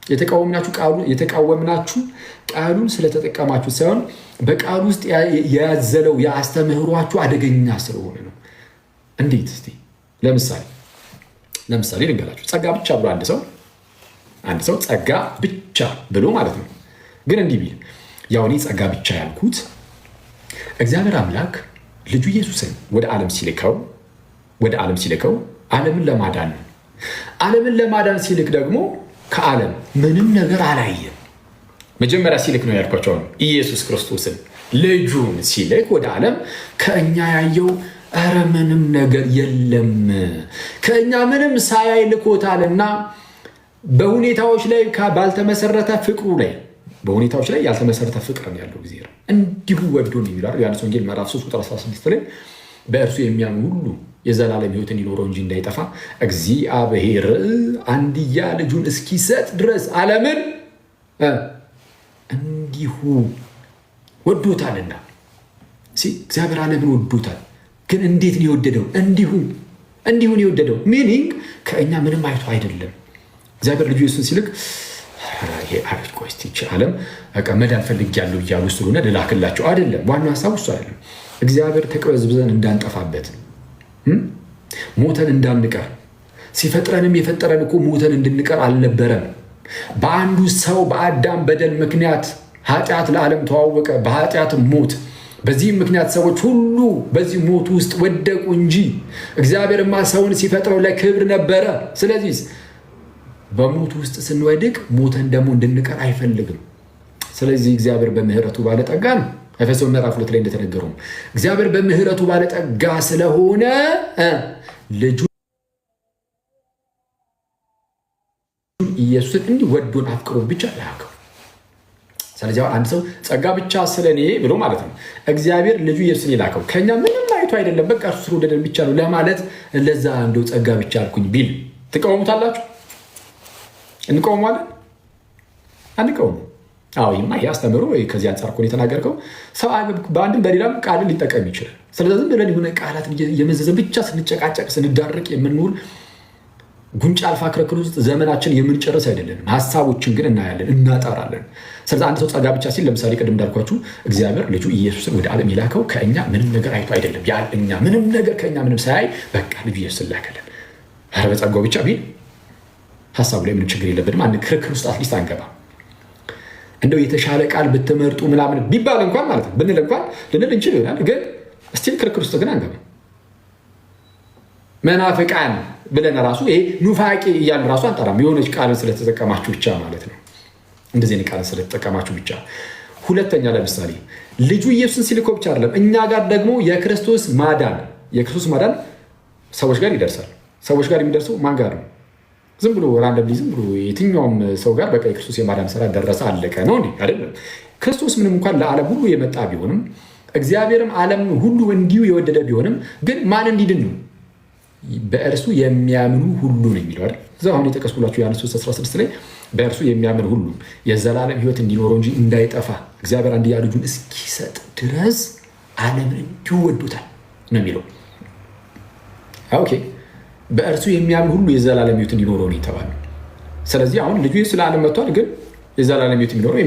የተቃወምናችሁ ቃሉን ስለተጠቀማችሁ ሳይሆን በቃሉ ውስጥ የያዘለው የአስተምህሯችሁ አደገኛ ስለሆነ ነው። እንዴት? እስቲ ለምሳሌ ልንገራችሁ። ጸጋ ብቻ ብሎ አንድ ሰው ጸጋ ብቻ ብሎ ማለት ነው። ግን እንዲህ ቢል ያው እኔ ጸጋ ብቻ ያልኩት እግዚአብሔር አምላክ ልጁ ኢየሱስን ወደ ዓለም ሲልከው ዓለምን ለማዳን ነው። ዓለምን ለማዳን ሲልክ ደግሞ ከዓለም ምንም ነገር አላየም። መጀመሪያ ሲልክ ነው ያልኳቸው ነው። ኢየሱስ ክርስቶስን ልጁን ሲልክ ወደ ዓለም ከእኛ ያየው ምንም ነገር የለም። ከእኛ ምንም ሳያይ ልኮታልና በሁኔታዎች ላይ ባልተመሰረተ ፍቅሩ ላይ በሁኔታዎች ላይ ያልተመሰረተ ፍቅር ነው ያለው። ጊዜ እንዲሁ ወዶ ነው ይላል ዮሐንስ ወንጌል ምዕራፍ 3 ቁጥር 16 ላይ በእርሱ የሚያምኑ ሁሉ የዘላለም ሕይወት እንዲኖረው እንጂ እንዳይጠፋ እግዚአብሔር አንድያ ልጁን እስኪሰጥ ድረስ ዓለምን እንዲሁ ወዶታልና። እግዚአብሔር ዓለምን ወዶታል። ግን እንዴት ነው የወደደው? እንዲሁ ነው የወደደው። ሚኒንግ ከእኛ ምንም አይቶ አይደለም። እግዚአብሔር ልጁ ኢየሱስን ሲልክ ዓለም መዳን ፈልጌያለሁ እያሉ ስለሆነ ልላክላቸው አይደለም። ዋናው ሀሳቡ እሱ አይደለም። እግዚአብሔር ተቅበዝብዘን እንዳንጠፋበት፣ ሞተን እንዳንቀር፣ ሲፈጥረንም የፈጠረን እኮ ሞተን እንድንቀር አልነበረም። በአንዱ ሰው በአዳም በደል ምክንያት ኃጢአት ለዓለም ተዋወቀ፣ በኃጢአትም ሞት። በዚህም ምክንያት ሰዎች ሁሉ በዚህ ሞት ውስጥ ወደቁ እንጂ እግዚአብሔርማ ሰውን ሲፈጥረው ለክብር ነበረ። ስለዚህ በሞት ውስጥ ስንወድቅ ሞተን ደግሞ እንድንቀር አይፈልግም። ስለዚህ እግዚአብሔር በምህረቱ ባለጠጋ ነው። ኤፌሶን ምዕራፍ 2 ላይ እንደተነገረው እግዚአብሔር በምህረቱ ባለጠጋ ስለሆነ ልጁ ኢየሱስን እንዲህ ወዶን አፍቅሮን ብቻ ላከው። ስለዚህ አንድ ሰው ጸጋ ብቻ ስለኔ ብሎ ማለት ነው እግዚአብሔር ልጁ ኢየሱስን የላከው ከኛ ምንም አይቶ አይደለም፣ በቃ እርሱ ስለወደደን ብቻ ነው ለማለት ለዛ እንደው ጸጋ ብቻ አልኩኝ ቢል ትቃወሙታላችሁ? እንቃወማለን? አንቃወም። ይሄማ ያስተምሩ ከዚህ አንጻር እኮ ነው የተናገርከው። ሰው በአንድም በሌላም ቃልን ሊጠቀም ይችላል። ስለዚህ ዝም ብለን የሆነ ቃላትን የመዘዘን ብቻ ስንጨቃጨቅ ስንዳርቅ የምንውል ጉንጫ አልፋ ክርክር ውስጥ ዘመናችን የምንጨርስ አይደለንም። ሀሳቦችን ግን እናያለን፣ እናጣራለን። ስለዚህ አንድ ሰው ጸጋ ብቻ ሲል ለምሳሌ ቅድም እንዳልኳችሁ እግዚአብሔር ልጁ ኢየሱስን ወደ ዓለም የላከው ከእኛ ምንም ነገር አይቶ አይደለም። እኛ ምንም ነገር ከእኛ ምንም ሳያይ በቃ ልጁ ኢየሱስን ላከልን። በጸጋው ብቻ ቢል ሀሳቡ ላይ ምንም ችግር የለብንም። አንድ ክርክር ውስጥ አትሊስት አንገባ። እንደው የተሻለ ቃል ብትመርጡ ምናምን ቢባል እንኳን ማለት ነው ብንል እንኳን ልንል እንችል ይሆናል። ግን ስቲል ክርክር ውስጥ ግን አንገባ። መናፍቃን ብለን ራሱ ይሄ ኑፋቄ እያልን ራሱ አንጠራም። የሆነች ቃልን ስለተጠቀማችሁ ብቻ ማለት ነው። እንደዚህ ቃልን ስለተጠቀማችሁ ብቻ። ሁለተኛ ለምሳሌ ልጁ ኢየሱስን ሲልኮ ብቻ አይደለም እኛ ጋር ደግሞ የክርስቶስ ማዳን ሰዎች ጋር ይደርሳል። ሰዎች ጋር የሚደርሰው ማን ጋር ነው? ዝም ብሎ ራንደምሊ ዝም ብሎ የትኛውም ሰው ጋር በቃ የክርስቶስ የማዳን ስራ ደረሰ አለቀ ነው እንዴ? አይደለም። ክርስቶስ ምንም እንኳን ለዓለም ሁሉ የመጣ ቢሆንም እግዚአብሔርም ዓለም ሁሉ እንዲሁ የወደደ ቢሆንም ግን ማን እንዲድን ነው? በእርሱ የሚያምኑ ሁሉ ነው የሚለው አይደል? እዛው አሁን የጠቀስኩላችሁ ዮሐንስ 3:16 ላይ በእርሱ የሚያምን ሁሉ የዘላለም ሕይወት እንዲኖረው እንጂ እንዳይጠፋ እግዚአብሔር አንድያ ልጁን እስኪሰጥ ድረስ ዓለምን እንዲሁ ወዶታል ነው የሚለው። ኦኬ፣ በእርሱ የሚያምን ሁሉ የዘላለም ሕይወት እንዲኖረው ነው የተባለው። ስለዚህ አሁን ልጁ ስለ ዓለም መጥቷል፣ ግን የዘላለም ሕይወት የሚኖረው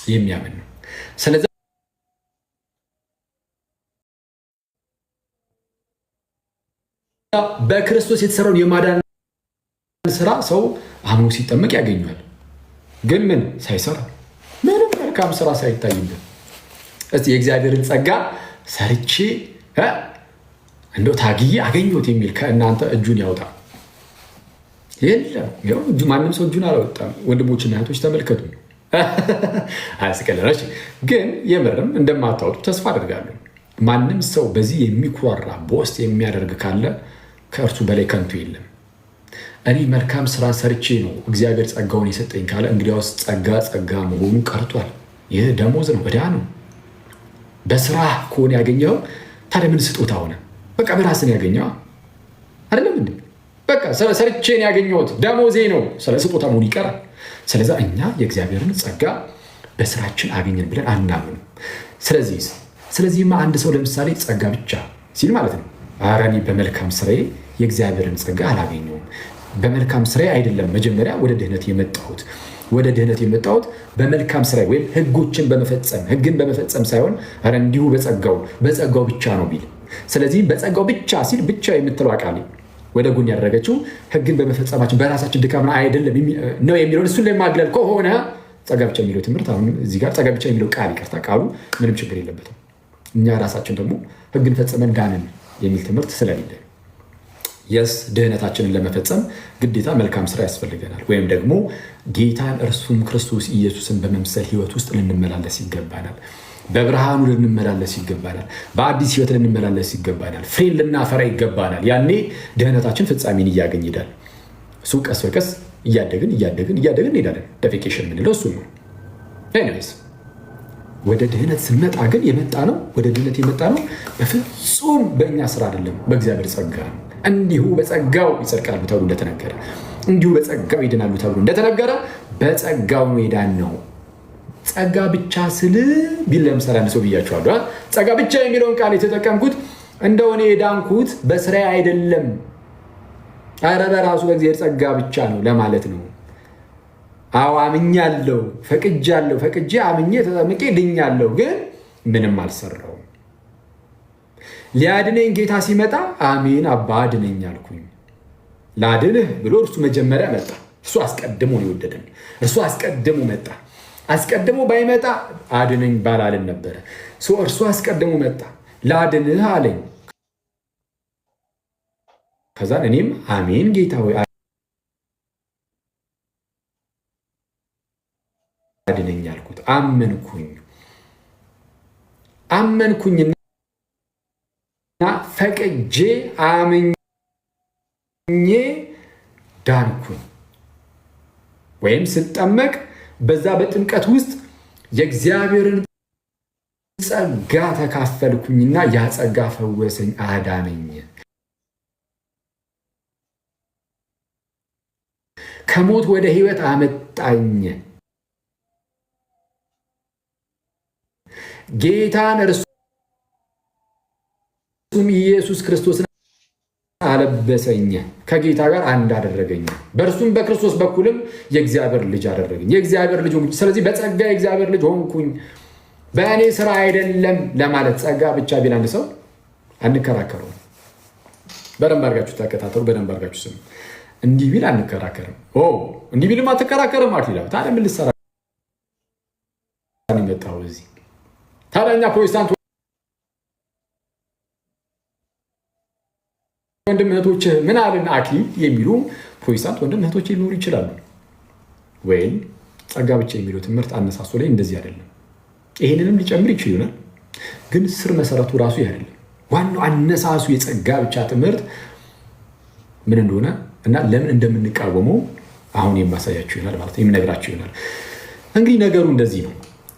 የሚያምን ነው። ስለዚህ በክርስቶስ የተሰራውን የማዳን ስራ ሰው አምኖ ሲጠመቅ ያገኘዋል። ግን ምን ሳይሰራ ምንም መልካም ስራ ሳይታይበት እስቲ የእግዚአብሔርን ጸጋ ሰርቼ እንደው ታግዬ አገኘሁት የሚል ከእናንተ እጁን ያውጣ። የለም ማንም ሰው እጁን አላወጣም። ወንድሞችና እህቶች ተመልከቱ። አያስቀለናች ግን የምርም እንደማታወጡ ተስፋ አድርጋለሁ። ማንም ሰው በዚህ የሚኩራራ በውስጥ የሚያደርግ ካለ ከእርሱ በላይ ከንቱ የለም። እኔ መልካም ስራ ሰርቼ ነው እግዚአብሔር ጸጋውን የሰጠኝ ካለ እንግዲያውስ ጸጋ መሆኑ ቀርቷል። ይህ ደሞዝ ነው፣ ዕዳ ነው። በስራ ከሆነ ያገኘው ታዲያ ምን ስጦታ ሆነ? በቃ በራስን ያገኘው አይደለም እንዴ? በቃ ሰርቼን ያገኘሁት ደሞዜ ነው፣ ስለ ስጦታ መሆኑ ይቀራል። ስለዚህ እኛ የእግዚአብሔርን ጸጋ በስራችን አገኘን ብለን አናምንም። ስለዚህማ አንድ ሰው ለምሳሌ ጸጋ ብቻ ሲል ማለት ነው ኧረ እኔ በመልካም ስራዬ የእግዚአብሔርን ጸጋ አላገኘውም፣ በመልካም ስራ አይደለም መጀመሪያ ወደ ድህነት የመጣሁት በመልካም ስራ ወይም ህጎችን በመፈጸም ህግን በመፈጸም ሳይሆን ኧረ እንዲሁ በጸጋው ብቻ ነው ቢል፣ ስለዚህ በጸጋው ብቻ ሲል ብቻ የምትለው ቃል ወደ ጎን ያደረገችው ህግን በመፈጸማችን በራሳችን ድካም አይደለም ነው የሚለውን እሱን ላይ ማግለል ከሆነ ጸጋ ብቻ የሚለው ትምህርት አሁን እዚህ ጋር ጸጋ ብቻ የሚለው ቃል ይቅርታ ቃሉ ምንም ችግር የለበትም። እኛ ራሳችን ደግሞ ህግን ፈጽመን ዳንን የሚል ትምህርት ስለሌለ የስ ድህነታችንን ለመፈጸም ግዴታ መልካም ስራ ያስፈልገናል። ወይም ደግሞ ጌታን እርሱም ክርስቶስ ኢየሱስን በመምሰል ህይወት ውስጥ ልንመላለስ ይገባናል። በብርሃኑ ልንመላለስ ይገባናል። በአዲስ ህይወት ልንመላለስ ይገባናል። ፍሬን ልናፈራ ይገባናል። ያኔ ድህነታችን ፍጻሜን እያገኝ ይሄዳል። እሱ ቀስ በቀስ እያደግን እንሄዳለን። ደፊኬሽን የምንለው እሱ ነው። ኤኒዌይስ ወደ ድህነት ስንመጣ ግን የመጣ ነው በፍጹም በእኛ ስራ አይደለም፣ በእግዚአብሔር ጸጋ ነው። እንዲሁ በጸጋው ይጸድቃሉ ተብሎ እንደተነገረ፣ እንዲሁ በጸጋው ይድናሉ ተብሎ እንደተነገረ በጸጋው ሜዳን ነው። ጸጋ ብቻ ስል ቢል ለምሳሌ አንድ ሰው ብያቸዋለሁ። ጸጋ ብቻ የሚለውን ቃል የተጠቀምኩት እንደሆነ የዳንኩት በስራ አይደለም፣ ኧረ በራሱ በእግዚአብሔር ጸጋ ብቻ ነው ለማለት ነው። አዎ አምኛለሁ፣ ፈቅጄ አምኜ ተጠምቄ ድኛለሁ፣ ግን ምንም አልሰራውም። ሊያድነኝ ጌታ ሲመጣ አሜን አባ አድነኝ አልኩኝ። ላድንህ ብሎ እርሱ መጀመሪያ መጣ። እርሱ አስቀድሞ ነው የወደደን። እርሱ አስቀድሞ መጣ። አስቀድሞ ባይመጣ አድነኝ ባላልን ነበረ። እርሱ አስቀድሞ መጣ፣ ላድንህ አለኝ። ከዛን እኔም አሜን ጌታ ሆይ አድነኝ አልኩት። አመንኩኝና ፈቅጄ አምኜ ዳንኩኝ። ወይም ስጠመቅ በዛ በጥምቀት ውስጥ የእግዚአብሔርን ጸጋ ተካፈልኩኝና ያ ጸጋ ፈወሰኝ፣ አዳነኝ። ከሞት ወደ ህይወት አመጣኝ። ጌታን እርሱም ኢየሱስ ክርስቶስን አለበሰኝ፣ ከጌታ ጋር አንድ አደረገኝ። በእርሱም በክርስቶስ በኩልም የእግዚአብሔር ልጅ አደረገኝ። የእግዚአብሔር ልጅ ሆንኩኝ። ስለዚህ በጸጋ የእግዚአብሔር ልጅ ሆንኩኝ፣ በእኔ ስራ አይደለም ለማለት ጸጋ ብቻ ቢል አንድ ሰው አንከራከረውም። በደንብ አድርጋችሁ ተከታተሉ፣ በደንብ አድርጋችሁ ስሙ። እንዲህ ቢል አንከራከርም። እንዲህ ቢልም አትከራከርም አክሊላ። ታዲያ ምን ልትሰራ መጣሁ እዚህ? ታዲያ እኛ ፕሮቴስታንት ወንድም እህቶች ምን አልን አክሊል የሚሉ ፕሮቴስታንት ወንድም እህቶች ሊኖሩ ይችላሉ። ወይም ጸጋ ብቻ የሚለው ትምህርት አነሳሱ ላይ እንደዚህ አይደለም። ይሄንንም ሊጨምር ይችል ይሆናል፣ ግን ስር መሰረቱ ራሱ ይህ አይደለም። ዋናው አነሳሱ የጸጋ ብቻ ትምህርት ምን እንደሆነ እና ለምን እንደምንቃወመው አሁን የማሳያችሁ ይሆናል ማለት የምነግራችሁ ይሆናል። እንግዲህ ነገሩ እንደዚህ ነው።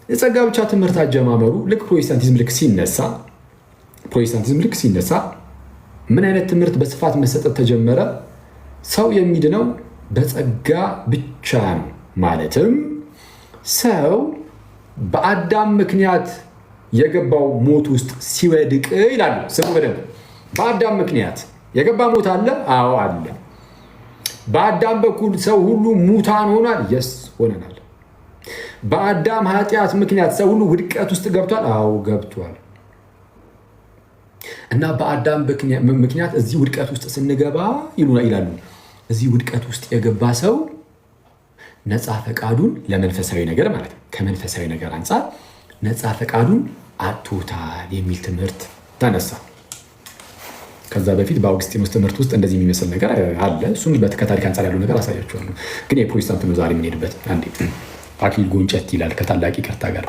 የጸጋ ብቻ ትምህርት አጀማመሩ ልክ ፕሮቴስታንቲዝም ልክ ሲነሳ ምን አይነት ትምህርት በስፋት መሰጠት ተጀመረ? ሰው የሚድነው በጸጋ ብቻ ነው። ማለትም ሰው በአዳም ምክንያት የገባው ሞት ውስጥ ሲወድቅ ይላሉ። ስሙ በደንብ። በአዳም ምክንያት የገባ ሞት አለ? አዎ አለ። በአዳም በኩል ሰው ሁሉ ሙታን ሆኗል? የስ ሆነናል። በአዳም ኃጢአት ምክንያት ሰው ሁሉ ውድቀት ውስጥ ገብቷል? አዎ ገብቷል። እና በአዳም ምክንያት እዚህ ውድቀት ውስጥ ስንገባ ይላሉ። እዚህ ውድቀት ውስጥ የገባ ሰው ነፃ ፈቃዱን ለመንፈሳዊ ነገር ማለት ነው፣ ከመንፈሳዊ ነገር አንጻር ነፃ ፈቃዱን አጥቶታል የሚል ትምህርት ተነሳ። ከዛ በፊት በአውግስጢኖስ ትምህርት ውስጥ እንደዚህ የሚመስል ነገር አለ። እሱም ከታሪክ አንጻር ያለው ነገር አሳያችኋለሁ። ግን የፕሮቴስታንት ነው ዛሬ የምንሄድበት። አንዴ አክሊል ጎንጨት ይላል ከታላቅ ይቅርታ ጋር።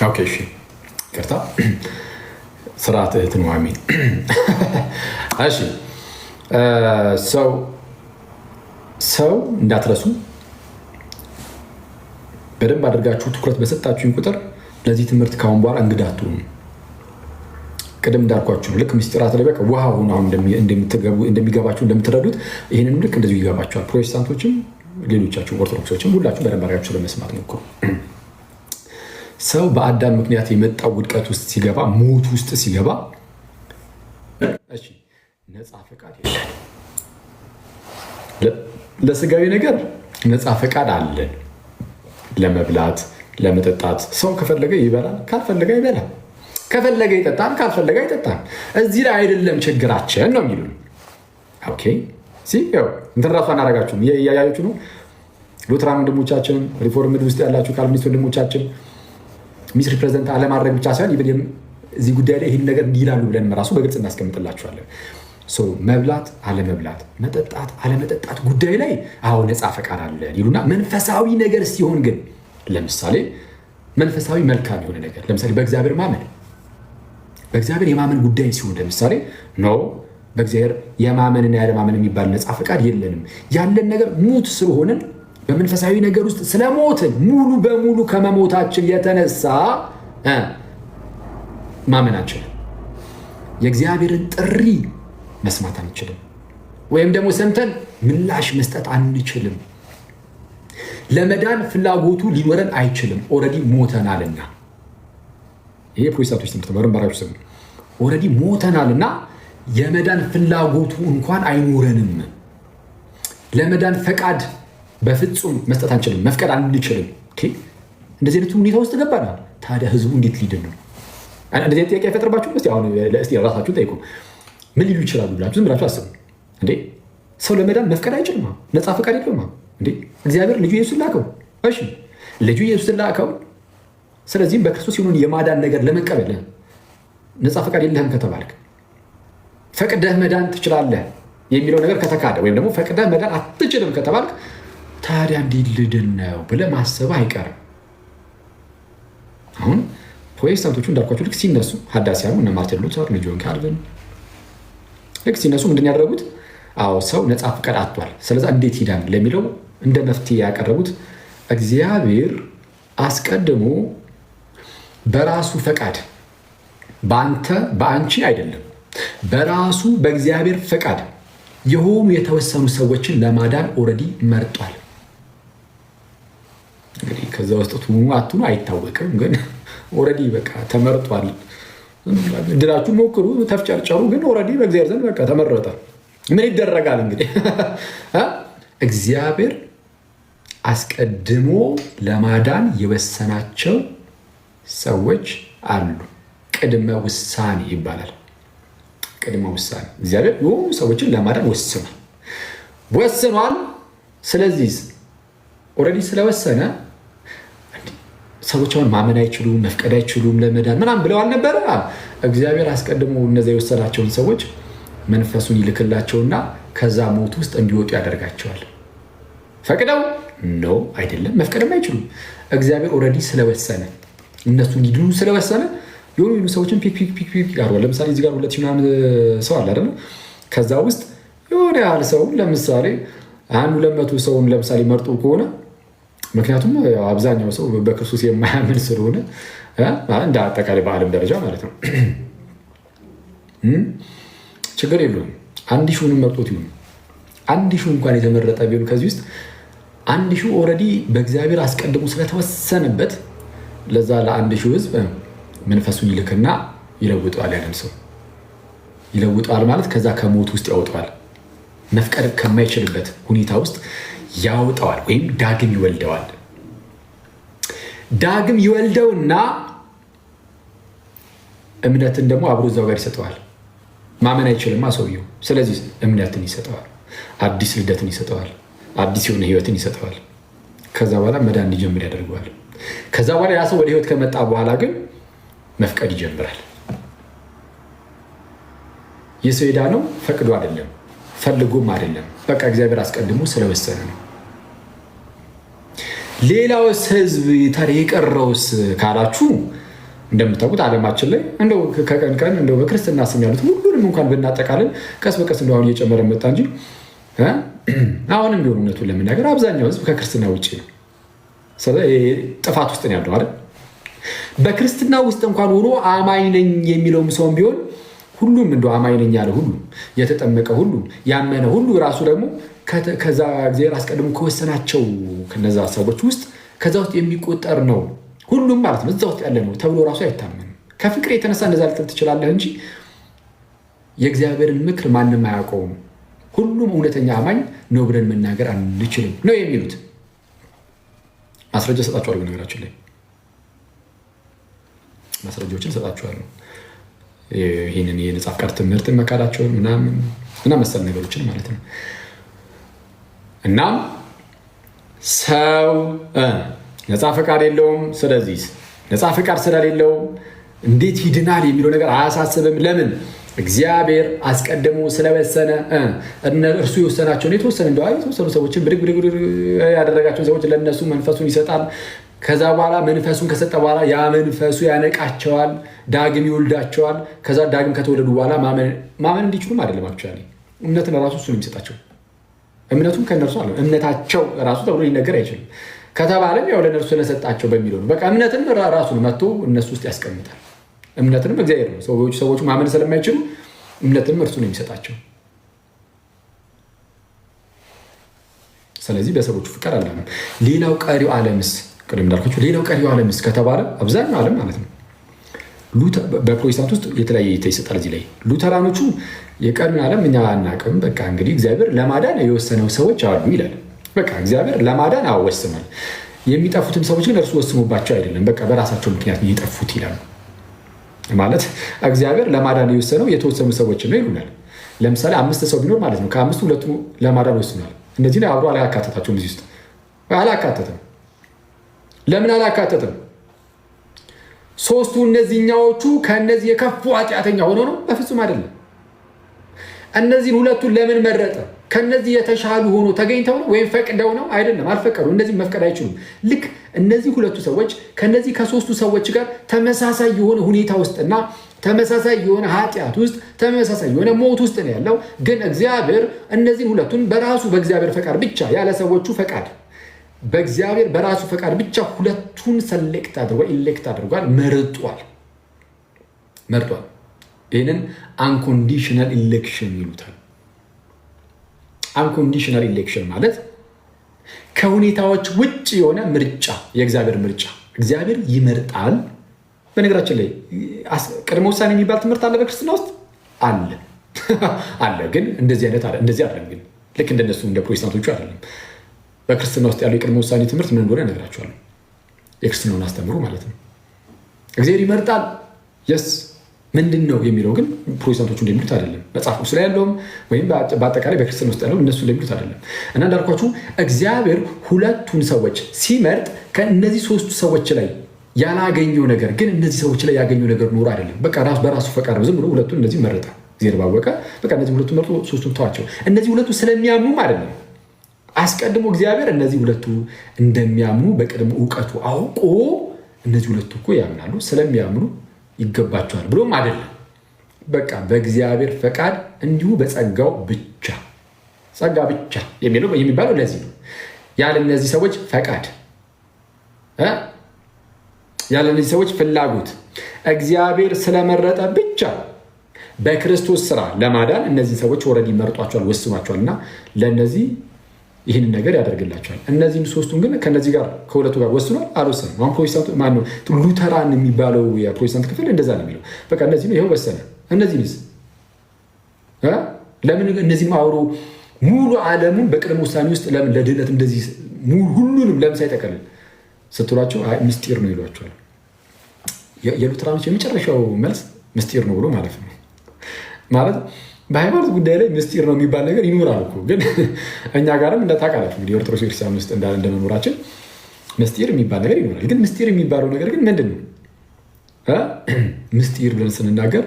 ኦኬ እሺ፣ ይቅርታ ስርዓት እህት ነው። አሜን። እሺ ሰው እንዳትረሱ በደንብ አድርጋችሁ ትኩረት በሰጣችሁኝ ቁጥር ለዚህ ትምህርት ካሁን በኋላ እንግዳ አትሁኑ። ቅድም እንዳልኳችሁ ልክ ምስጢራት ላይ በቃ ውሃ ሆኖ አሁን እንደሚገባችሁ እንደምትረዱት ይህንንም ልክ እንደዚሁ ይገባችኋል። ፕሮቴስታንቶችም ሌሎቻችሁ ኦርቶዶክሶችም ሁላችሁ በደንብ አድርጋችሁ ለመስማት ሞክሩ። ሰው በአዳም ምክንያት የመጣው ውድቀት ውስጥ ሲገባ፣ ሞት ውስጥ ሲገባ ነፃ ፈቃድ የለን። ለስጋዊ ነገር ነፃ ፈቃድ አለን። ለመብላት ለመጠጣት ሰው ከፈለገ ይበላል፣ ካልፈለገ አይበላም። ከፈለገ ይጠጣል፣ ካልፈለገ አይጠጣም። እዚህ ላይ አይደለም ችግራችን ነው የሚሉን። ኦኬ እንትን ራሱ አናረጋችሁም። እያያችሁ ነው። ሉትራን ወንድሞቻችን፣ ሪፎርምድ ውስጥ ያላችሁ ካልቪኒስት ወንድሞቻችን ሚስ ሪፕሬዘንት አለማድረግ ብቻ ሳይሆን እዚህ ጉዳይ ላይ ይህን ነገር እንዲላሉ ብለን ራሱ በግልጽ እናስቀምጥላችኋለን። መብላት አለመብላት፣ መጠጣት አለመጠጣት ጉዳይ ላይ አዎ ነፃ ፈቃድ አለን ይሉና መንፈሳዊ ነገር ሲሆን ግን ለምሳሌ መንፈሳዊ መልካም የሆነ ነገር ለምሳሌ በእግዚአብሔር ማመን፣ በእግዚአብሔር የማመን ጉዳይ ሲሆን ለምሳሌ በእግዚአብሔር የማመንና ያለማመን የሚባል ነፃ ፈቃድ የለንም። ያለን ነገር ሙት ስለሆንን በመንፈሳዊ ነገር ውስጥ ስለሞትን ሙሉ በሙሉ ከመሞታችን የተነሳ ማመን አንችልም። የእግዚአብሔርን ጥሪ መስማት አንችልም። ወይም ደግሞ ሰምተን ምላሽ መስጠት አንችልም። ለመዳን ፍላጎቱ ሊኖረን አይችልም። ኦልሬዲ ሞተናልና። ይሄ ፕሮቴስታንቶች ትምህርት መርምራችሁ ስሙ። ኦልሬዲ ሞተናልና የመዳን ፍላጎቱ እንኳን አይኖረንም። ለመዳን ፈቃድ በፍጹም መስጠት አንችልም፣ መፍቀድ አንችልም። እንደዚህ አይነቱ ሁኔታ ውስጥ ገባናል። ታዲያ ህዝቡ እንዴት ሊድን ነው? እንደዚህ ጥያቄ አይፈጥርባችሁም? እስቲ ራሳችሁን ጠይቁ። ምን ሊሉ ይችላሉ ብላችሁ ዝም ብላችሁ አስቡ። እንዴ ሰው ለመዳን መፍቀድ አይችልም? ነፃ ፈቃድ የለውም እንዴ? እግዚአብሔር ልጁ ኢየሱስን ላከው። እሺ ልጁ ኢየሱስን ላከው። ስለዚህም በክርስቶስ የሆነውን የማዳን ነገር ለመቀበል ነፃ ፈቃድ የለህም ከተባልክ፣ ፈቅደህ መዳን ትችላለህ የሚለው ነገር ከተካደ፣ ወይም ደግሞ ፈቅደህ መዳን አትችልም ከተባልክ ታዲያ እንዴት ልድን ነው ብለህ ማሰብ አይቀርም። አሁን ፕሮቴስታንቶቹ እንዳልኳቸው ልክ ሲነሱ ሀዳሲያኑ እነ ማርቲን ሉተር እነ ጆን ካልቪን ልክ ሲነሱ ምንድን ያደረጉት? አዎ ሰው ነፃ ፈቃድ አጥቷል፣ ስለዛ እንዴት ይዳን ለሚለው እንደ መፍትሄ ያቀረቡት እግዚአብሔር አስቀድሞ በራሱ ፈቃድ በአንቺ አይደለም፣ በራሱ በእግዚአብሔር ፈቃድ የሆኑ የተወሰኑ ሰዎችን ለማዳን ኦልሬዲ መርጧል። እንግዲህ ከዛ ውስጥ ትኑ አትኑ አይታወቅም፣ ግን ኦልሬዲ በቃ ተመርጧል። ድላችሁ ሞክሩ፣ ተፍጨርጨሩ፣ ግን ኦልሬዲ በእግዚአብሔር ዘንድ በቃ ተመረጠ። ምን ይደረጋል እንግዲህ እግዚአብሔር አስቀድሞ ለማዳን የወሰናቸው ሰዎች አሉ። ቅድመ ውሳኔ ይባላል። ቅድመ ውሳኔ እግዚአብሔር የሆኑ ሰዎችን ለማዳን ወስኗል። ስለዚህ ኦልሬዲ ስለወሰነ ሰዎች አሁን ማመን አይችሉም፣ መፍቀድ አይችሉም ለመዳን ምናምን ብለው አልነበረ? እግዚአብሔር አስቀድሞ እነዚያ የወሰናቸውን ሰዎች መንፈሱን ይልክላቸውና ከዛ ሞት ውስጥ እንዲወጡ ያደርጋቸዋል። ፈቅደው ነው አይደለም፣ መፍቀድም አይችሉም። እግዚአብሔር ኦልሬዲ ስለወሰነ እነሱ እንዲድኑ ስለወሰነ የሆኑ ሰዎችን ፒክ አድርጓል። ለምሳሌ እዚህ ጋር 2000 ምናምን ሰው አለ አይደል? ከዛ ውስጥ የሆነ ያህል ሰው ለምሳሌ 200 ሰውን ለምሳሌ መርጦ ከሆነ ምክንያቱም አብዛኛው ሰው በክርስቶስ የማያምን ስለሆነ እንደ አጠቃላይ በዓለም ደረጃ ማለት ነው ችግር የለውም። 1000 መርጦት ይሁን 1000 እንኳን የተመረጠ ቢሆን ከዚህ ውስጥ 1000 ኦልሬዲ በእግዚአብሔር አስቀድሞ ስለተወሰነበት ለዛ ለ1000 ህዝብ መንፈሱን ይልክና ይለውጠዋል። ያንን ሰው ይለውጠዋል ማለት ከዛ ከሞት ውስጥ ያወጣዋል። መፍቀድ ከማይችልበት ሁኔታ ውስጥ ያወጣዋል፣ ወይም ዳግም ይወልደዋል። ዳግም ይወልደውና እምነትን ደግሞ አብሮ እዛው ጋር ይሰጠዋል። ማመን አይችልማ ሰውየው። ስለዚህ እምነትን ይሰጠዋል፣ አዲስ ልደትን ይሰጠዋል፣ አዲስ የሆነ ህይወትን ይሰጠዋል። ከዛ በኋላ መዳን እንዲጀምር ያደርገዋል። ከዛ በኋላ ያ ሰው ወደ ህይወት ከመጣ በኋላ ግን መፍቀድ ይጀምራል። የሰው ዕዳ ነው፣ ፈቅዶ አይደለም፣ ፈልጎም አይደለም። በቃ እግዚአብሔር አስቀድሞ ስለወሰነ ነው። ሌላውስ ህዝብ ታዲያ የቀረውስ ካላችሁ እንደምታውቁት ዓለማችን ላይ እንደው ከቀን ቀን እንደው በክርስትና ስም ያሉት ሁሉንም እንኳን ብናጠቃለን ቀስ በቀስ እንደው አሁን እየጨመረ መጣ እንጂ አሁንም ቢሆን እውነቱን ለመናገር አብዛኛው ህዝብ ከክርስትና ውጭ ነው። ጥፋት ውስጥ ነው ያለው አይደል? በክርስትና ውስጥ እንኳን ሆኖ አማኝ ነኝ የሚለውም ሰውም ቢሆን ሁሉም እንደው አማኝ ነኝ ያለ ሁሉ የተጠመቀ ሁሉ ያመነ ሁሉ ራሱ ደግሞ ከዛ እግዚአብሔር አስቀድሞ ከወሰናቸው ከነዛ ሰዎች ውስጥ ከዛ ውስጥ የሚቆጠር ነው ሁሉም ማለት ነው። እዛ ውስጥ ያለ ነው ተብሎ ራሱ አይታመንም። ከፍቅር የተነሳ እንደዛ ልትል ትችላለህ እንጂ የእግዚአብሔርን ምክር ማንም አያውቀውም። ሁሉም እውነተኛ አማኝ ነው ብለን መናገር አንችልም ነው የሚሉት። ማስረጃ ሰጣችኋለሁ። ነገራችን ላይ ማስረጃዎችን ሰጣችኋለሁ። ይህንን የነጻ ፍቃድ ትምህርትን መካዳቸውን ምናምን እና መሰል ነገሮችን ማለት ነው። እናም ሰው ነጻ ፈቃድ የለውም። ስለዚህ ነጻ ፈቃድ ስለሌለው እንዴት ይድናል የሚለው ነገር አያሳስብም። ለምን? እግዚአብሔር አስቀድሞ ስለወሰነ እርሱ የወሰናቸውን የተወሰኑ ሰዎችን ብድግ ያደረጋቸውን ሰዎች ለእነሱ መንፈሱን ይሰጣል። ከዛ በኋላ መንፈሱን ከሰጠ በኋላ ያ መንፈሱ ያነቃቸዋል፣ ዳግም ይወልዳቸዋል። ከዛ ዳግም ከተወለዱ በኋላ ማመን እንዲችሉም አይደለም አክቹዋሊ እምነትን ራሱ እሱ ነው የሚሰጣቸው። እምነቱም ከእነርሱ አለ እምነታቸው ራሱ ተብሎ ሊነገር አይችልም። ከተባለም ያው ለእነርሱ ስለሰጣቸው በሚለው ነው። በቃ እምነትንም ራሱ ነው መጥቶ እነሱ ውስጥ ያስቀምጣል። እምነትንም እግዚአብሔር ነው። ሰዎቹ ማመን ስለማይችሉ እምነትንም እርሱ ነው የሚሰጣቸው። ስለዚህ በሰዎቹ ፍቃድ አላለም። ሌላው ቀሪው ዓለምስ ቅድም እንዳልኳቸው ሌላው ቀሪው ዓለምስ ከተባለ አብዛኛው ዓለም ማለት ነው። በፕሮቴስታንት ውስጥ የተለያየ እይታ ይሰጣል። እዚህ ላይ ሉተራኖቹ የቀሪውን ዓለም እኛ አናውቅም፣ በቃ እንግዲህ እግዚአብሔር ለማዳን የወሰነው ሰዎች አሉ ይላል። በቃ እግዚአብሔር ለማዳን አወስኗል። የሚጠፉትን ሰዎች ግን እርሱ ወስኖባቸው አይደለም፣ በቃ በራሳቸው ምክንያት የጠፉት ይላሉ። ማለት እግዚአብሔር ለማዳን የወሰነው የተወሰኑ ሰዎች ነው ይሉናል። ለምሳሌ 5 ሰው ቢኖር ማለት ነው ከ5ቱ 2ቱ ለማዳን ወስኗል። እነዚህ ላይ አብሮ አላካተታቸውም። እዚህ ውስጥ አላካተትም። ለምን አላካተትም? 3ቱ እነዚህኛዎቹ ከእነዚህ የከፉ ኃጢአተኛ ሆኖ ነው? በፍጹም አይደለም። እነዚህን 2ቱን ለምን መረጠ? ከነዚህ የተሻሉ ሆኖ ተገኝተው ነው ወይም ፈቅደው ነው? አይደለም፣ አልፈቀዱ። እነዚህ መፍቀድ አይችሉም። ልክ እነዚህ 2ቱ ሰዎች ከነዚህ ከ3ቱ ሰዎች ጋር ተመሳሳይ የሆነ ሁኔታ ውስጥና ተመሳሳይ የሆነ ኃጢአት ውስጥ ተመሳሳይ የሆነ ሞት ውስጥ ነው ያለው። ግን እግዚአብሔር እነዚህን 2ቱን በራሱ በእግዚአብሔር ፈቃድ ብቻ ያለ ሰዎቹ ፈቃድ በእግዚአብሔር በራሱ ፈቃድ ብቻ 2ቱን ሰሌክት አድርጓል፣ ኢሌክት አድርጓል፣ መርጧል። ይህንን አንኮንዲሽናል ኢሌክሽን ይሉታል። አንኮንዲሽናል ኢሌክሽን ማለት ከሁኔታዎች ውጭ የሆነ ምርጫ፣ የእግዚአብሔር ምርጫ። እግዚአብሔር ይመርጣል። በነገራችን ላይ ቅድመ ውሳኔ የሚባል ትምህርት አለ በክርስትና ውስጥ አለ። ግን እንደዚህ አይደለም። ግን ልክ እንደነሱ እንደ ፕሮቴስታንቶቹ አይደለም። በክርስትና ውስጥ ያለው የቅድመ ውሳኔ ትምህርት ምን እንደሆነ እነግራቸዋለሁ። የክርስትናውን አስተምሩ ማለት ነው። እግዚአብሔር ይመርጣል። የስ ምንድን ነው የሚለው ግን ፕሮቴስታንቶቹ እንደሚሉት አይደለም። መጽሐፍ ቅዱስ ላይ ያለውም ወይም በአጠቃላይ በክርስትና ውስጥ ያለው እነሱ እንደሚሉት አይደለም። እና እንዳልኳችሁ እግዚአብሔር 2ቱን ሰዎች ሲመርጥ ከእነዚህ 3ቱ ሰዎች ላይ ያላገኘው ነገር ግን እነዚህ ሰዎች ላይ ያገኘው ነገር ኖሮ አይደለም። በቃ በራሱ ፈቃድ ነው። ዝም ብሎ 2ቱን እነዚህ መረጠ። እግዚአብሔር ባወቀ በቃ እነዚህ 2ቱን መርጦ 3ቱን ተዋቸው። እነዚህ 2ቱ ስለሚያምኑ አይደለም። አስቀድሞ እግዚአብሔር እነዚህ 2ቱ እንደሚያምኑ በቅድሞ እውቀቱ አውቆ እነዚህ 2ቱ እኮ ያምናሉ ስለሚያምኑ ይገባቸዋል ብሎም አይደለም። በቃ በእግዚአብሔር ፈቃድ እንዲሁ በጸጋው ብቻ ጸጋ ብቻ የሚባለው ለዚህ ነው። ያለ እነዚህ ሰዎች ፈቃድ ያለ እነዚህ ሰዎች ፍላጎት እግዚአብሔር ስለመረጠ ብቻ በክርስቶስ ስራ ለማዳን እነዚህ ሰዎች ኦልሬዲ መርጧቸዋል፣ ወስኗቸዋል እና ለእነዚህ ይህንን ነገር ያደርግላቸዋል። እነዚህም 3ቱን ግን ከነዚህ ጋር ከ2ቱ ጋር ወስኗል አልወሰንም? አሁን ፕሮቴስታንት ማነው ሉተራን የሚባለው የፕሮቴስታንት ክፍል እንደዛ ነው የሚለው። በቃ እነዚህ ይኸው ወሰነ። እነዚህንስ ለምን እነዚህም አውሮ ሙሉ ዓለሙን በቅድመ ውሳኔ ውስጥ ለምን ለድህነት እንደዚህ ሁሉንም ለምን ሳይጠቀልል ስትሏቸው ምስጢር ነው ይሏቸዋል። የሉተራኖች የመጨረሻው መልስ ምስጢር ነው ብሎ ማለት ነው። ማለት በሃይማኖት ጉዳይ ላይ ምስጢር ነው የሚባል ነገር ይኖራል እኮ። ግን እኛ ጋርም እንደታውቃላችሁ እንግዲህ ኦርቶዶክስ ቤተክርስቲያን ውስጥ እንደመኖራችን ምስጢር የሚባል ነገር ይኖራል። ግን ምስጢር የሚባለው ነገር ግን ምንድን ነው? ምስጢር ብለን ስንናገር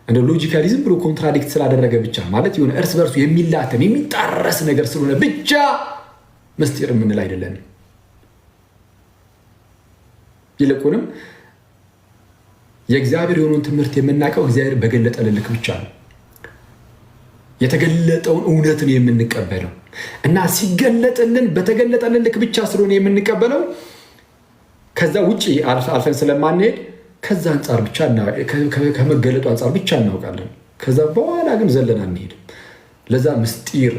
እንደ ሎጂካሊ ዝም ብሎ ኮንትራዲክት ስላደረገ ብቻ ማለት የሆነ እርስ በርሱ የሚላተም የሚጣረስ ነገር ስለሆነ ብቻ ምስጢር የምንል አይደለንም። ይልቁንም የእግዚአብሔር የሆነውን ትምህርት የምናውቀው እግዚአብሔር በገለጠልን ልክ ብቻ ነው። የተገለጠውን እውነትን የምንቀበለው እና ሲገለጥልን በተገለጠልን ልክ ብቻ ስለሆነ የምንቀበለው ከዛ ውጭ አልፈን ስለማንሄድ ከዛ አንጻር ብቻ ከመገለጡ አንጻር ብቻ እናውቃለን። ከዛ በኋላ ግን ዘለን አንሄድም። ለዛ ምስጢር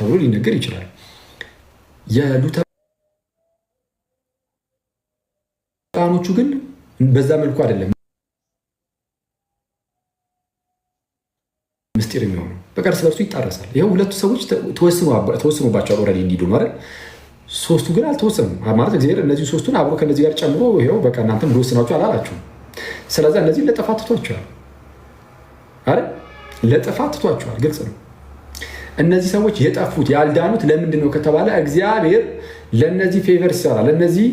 ተብሎ ሊነገር ይችላል። የሉተራኖቹ ግን በዛ መልኩ አይደለም ምስጢር የሚሆነው በቃ እርስ በርሱ ይጣረሳል። ይኸው ሁለቱ ሰዎች ተወስኖባቸዋል ኦልሬዲ እንዲዱ ነው አይደል? ሶስቱ ግን አልተወሰኑም ማለት እግዚአብሔር እነዚህ ሶስቱን አብሮ ከነዚህ ጋር ጨምሮ ይኸው በቃ እናንተም ልወስናችሁ አላላችሁም። ስለዚህ እነዚህ ለጥፋት ትቷቸዋል አይደል? ለጥፋት ትቷቸዋል። ግልጽ ነው። እነዚህ ሰዎች የጠፉት ያልዳኑት ለምንድን ነው ከተባለ እግዚአብሔር ለነዚህ ፌቨር ይሰራል። ለነዚህ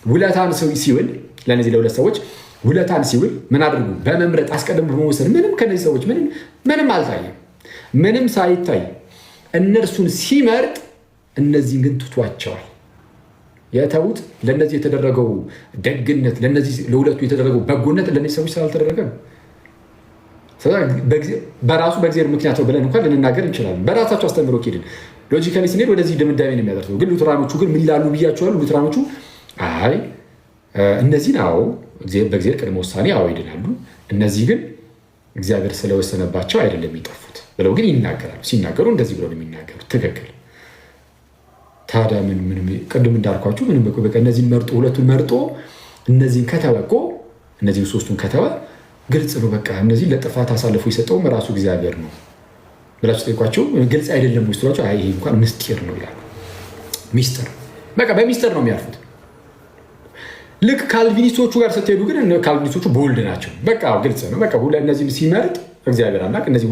ውለታን ሲውል ለነዚህ ለሁለት ሰዎች ውለታን ሲውል ምን አድርጉ? በመምረጥ አስቀድሞ በመወሰን ምንም ከነዚህ ሰዎች ምንም አልታየም። ምንም ሳይታይ እነርሱን ሲመርጥ እነዚህን ግን ትቷቸዋል። የተዉት ለነዚህ የተደረገው ደግነት፣ ለነዚህ ለሁለቱ የተደረገው በጎነት ለነዚህ ሰዎች ስላልተደረገ ነው። በራሱ በእግዚአብሔር ምክንያት ነው ብለን እንኳን ልንናገር እንችላለን። በራሳቸው አስተምሮ ሄድን ሎጂካሊ ስንሄድ ወደዚህ ድምዳሜ ነው የሚያደርሰው። ግን ሉተራኖቹ ግን ምን ይላሉ ብያቸዋለሁ። ሉተራኖቹ አይ እነዚህን አዎ በእግዚአብሔር ቅድመ ውሳኔ አዎ ይድናሉ፣ እነዚህ ግን እግዚአብሔር ስለወሰነባቸው አይደለም የሚጠፉት ብለው ግን ይናገራሉ። ሲናገሩ እንደዚህ ብለው ነው የሚናገሩት። ትክክል። ታዲያ ምን ቅድም እንዳልኳችሁ ምንም በቃ እነዚህን መርጦ ሁለቱን መርጦ እነዚህን ከተወ እኮ እነዚህን ሶስቱን ከተወ ግልጽ ነው። በቃ እነዚህ ለጥፋት አሳልፎ የሰጠውም ራሱ እግዚአብሔር ነው ብላችሁ ጠይቋቸው። ግልጽ አይደለም ወይ ስትሏቸው አይ ይሄ እንኳን ምስጢር ነው ይላሉ። ሚስጥር በቃ በሚስጥር ነው የሚያልፉት። ልክ ካልቪኒስቶቹ ጋር ስትሄዱ ግን ካልቪኒስቶቹ ቦልድ ናቸው። በቃ ግልጽ ነው። በቃ እነዚህን ሲመርጥ እግዚአብሔር አምላክ እነዚህ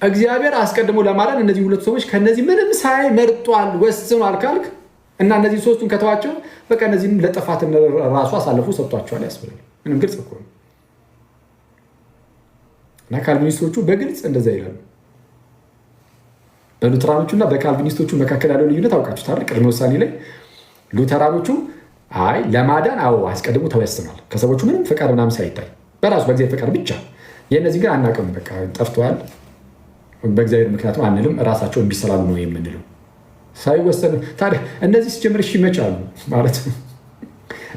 እግዚአብሔር አስቀድሞ ለማዳን እነዚህ ሁለት ሰዎች ከነዚህ ምንም ሳይመርጧል ወስኗል ካልክ እና እነዚህ ሶስቱን ከተዋቸው በቃ እነዚህም ለጥፋት ራሱ አሳልፎ ሰጥቷቸዋል ያስብላል። ምንም ግልጽ እኮ ነው። እና ካልቪኒስቶቹ በግልጽ እንደዛ ይላሉ። በሉተራኖቹ እና በካልቪኒስቶቹ መካከል ያለው ልዩነት አውቃችሁታል። ቅድመ ውሳኔ ላይ ሉተራኖቹ አይ ለማዳን አዎ አስቀድሞ ተወስኗል ከሰዎቹ ምንም ፈቃድ ምናምን ሳይታይ በራሱ በእግዚአብሔር ፈቃድ ብቻ። የእነዚህ ግን አናውቅም፣ በቃ ጠፍተዋል በእግዚአብሔር ምክንያቱም አንልም፣ ራሳቸው የሚሰላሉ ነው የምንለው ሳይወሰኑ። ታዲያ እነዚህ ሲጀምር እሺ መቻሉ ማለት ነው።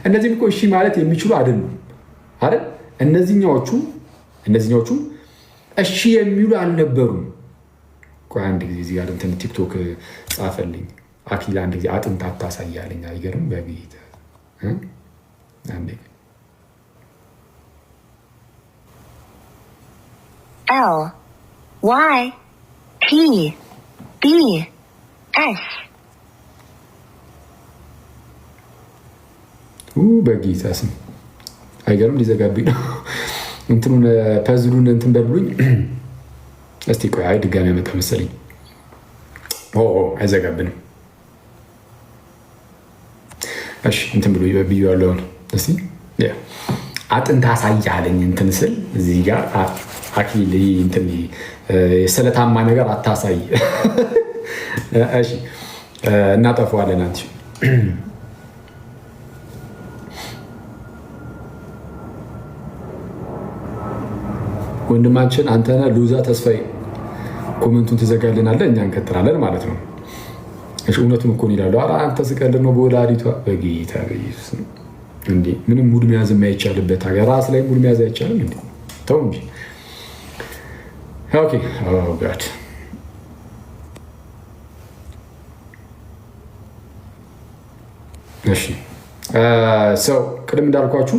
እነዚህም እኮ እሺ ማለት የሚችሉ አይደሉም አይደል? እነዚህኛዎቹ እሺ የሚሉ አልነበሩም። አንድ ጊዜ እዚህ ጋር እንትን ቲክቶክ ጻፈልኝ አኪል አንድ ጊዜ አጥንት አታሳያለኝ። አይገርም በጌታ አንዴ L Y P B S በጌታ ስም አይገርም ሊዘጋብኝ ነው። እንትኑን ፐዝሉን እንትን በብሉኝ እስቲ ቆይ። አይ ድጋሚ ያመጣ መሰለኝ። አይዘጋብንም። እሺ እንትን ብሎ ብዩ ያለውን እስቲ አጥንት አሳያለኝ እንትን ስል እዚህ ጋር አኪል እንትን ስለታማ ነገር አታሳይ። እሺ እናጠፋዋለን። አንቺ ወንድማችን አንተነህ ሉዛ ተስፋዬ ኮመንቱን ትዘጋልናለህ፣ እኛ እንቀጥላለን ማለት ነው። እሺ እውነቱን እኮ ይላሉ። ኧረ አንተ ስቀልድ ነው በወላዲቷ በጌታ በኢየሱስ እንዴ! ምንም ሙድ መያዝ የማይቻልበት ሀገር ራስ ላይ ሙድ መያዝ አይቻልም እንዴ? ተው እንጂ። ኦኬ ጋድ እሺ ሰው ቅድም እንዳልኳችሁ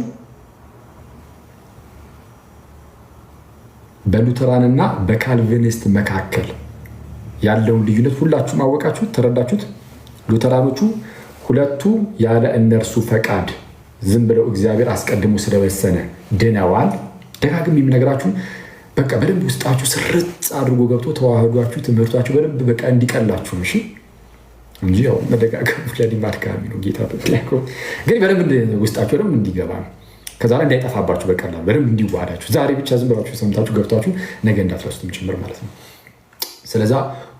በሉተራንና በካልቪኒስት መካከል ያለውን ልዩነት ሁላችሁም አወቃችሁት፣ ተረዳችሁት። ሉተራኖቹ ሁለቱ ያለ እነርሱ ፈቃድ ዝም ብለው እግዚአብሔር አስቀድሞ ስለወሰነ ድነዋል። ደጋግም የሚነግራችሁ በቃ በደንብ ውስጣችሁ ስርጽ አድርጎ ገብቶ ተዋህዷችሁ ትምህርታችሁ በደንብ በቃ እንዲቀላችሁ እሺ፣ እንጂ ያው መደጋገሙ ለዲማ አድካሚ ነው። ጌታ ግን በደንብ ውስጣችሁ በደንብ እንዲገባ ነው። ከዛ ላይ እንዳይጠፋባችሁ በቀላሉ በደንብ እንዲዋሃዳችሁ ዛሬ ብቻ ዝም ብላችሁ ሰምታችሁ ገብታችሁ ነገ እንዳትረሱትም ጭምር ማለት ነው። ስለዛ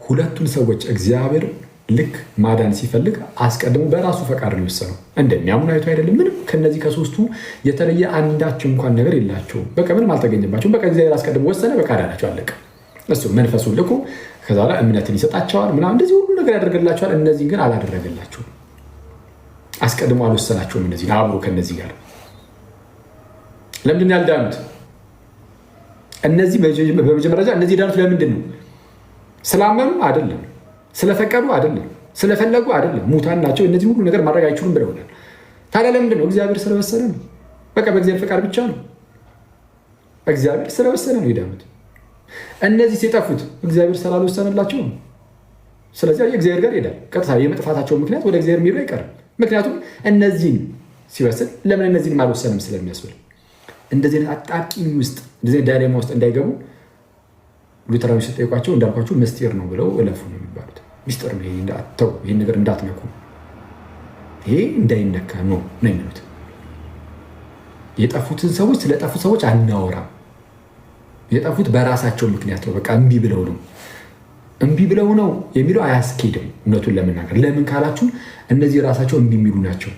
ሁለቱን ሰዎች እግዚአብሔር ልክ ማዳን ሲፈልግ አስቀድሞ በራሱ ፈቃድ ነው የወሰነው። እንደሚያምኑ አይቶ አይደለም። ምንም ከነዚህ ከሶስቱ የተለየ አንዳች እንኳን ነገር የላቸውም። በቃ ምንም አልተገኘባቸውም። በቃ እግዚአብሔር አስቀድሞ ወሰነ፣ በቃ አዳናቸው፣ አለቀ። እሱ መንፈሱን ልኮ ከዛ ላይ እምነትን ይሰጣቸዋል ምናምን እንደዚህ ሁሉ ነገር ያደርግላቸዋል። እነዚህን ግን አላደረገላቸውም። አስቀድሞ አልወሰናቸውም እነዚህ አብሮ ከነዚህ ጋር። ለምንድን ያልዳኑት? እነዚህ በመጀመሪያ እነዚህ ዳኑት ለምንድን ነው? ስላመኑ አይደለም፣ ስለፈቀዱ አይደለም፣ ስለፈለጉ አይደለም። ሙታን ናቸው፣ እነዚህ ሁሉ ነገር ማድረግ አይችሉም ብለውናል። ታዲያ ለምንድን ነው? እግዚአብሔር ስለወሰነ ነው። በቃ በእግዚአብሔር ፈቃድ ብቻ ነው። እግዚአብሔር ስለወሰነ ነው የዳኑት። እነዚህ ሲጠፉት እግዚአብሔር ስላልወሰነላቸው ነው። ስለዚህ እግዚአብሔር ጋር ይሄዳል። ቀጥታ የመጥፋታቸው ምክንያት ወደ እግዚአብሔር የሚሄዱ አይቀርም። ምክንያቱም እነዚህን ሲወስን ለምን እነዚህን አልወሰንም ስለሚያስብል እንደዚህ አይነት አጣብቂኝ ውስጥ እንደዚህ ዳይሌማ ውስጥ እንዳይገቡ ሉተራኖች ሲጠይቋቸው እንዳልኳቸው ምስጢር ነው ብለው እለፉ ነው የሚባሉት። ምስጢር ነው ይህን ነገር እንዳትነኩ፣ ይሄ እንዳይነካ ነው የሚሉት። የጠፉትን ሰዎች ስለጠፉት ሰዎች አናወራም። የጠፉት በራሳቸው ምክንያት ነው። በቃ እምቢ ብለው ነው። እምቢ ብለው ነው የሚለው አያስኬድም። እውነቱን ለመናገር ለምን ካላችሁ እነዚህ ራሳቸው እምቢ የሚሉ ናቸው።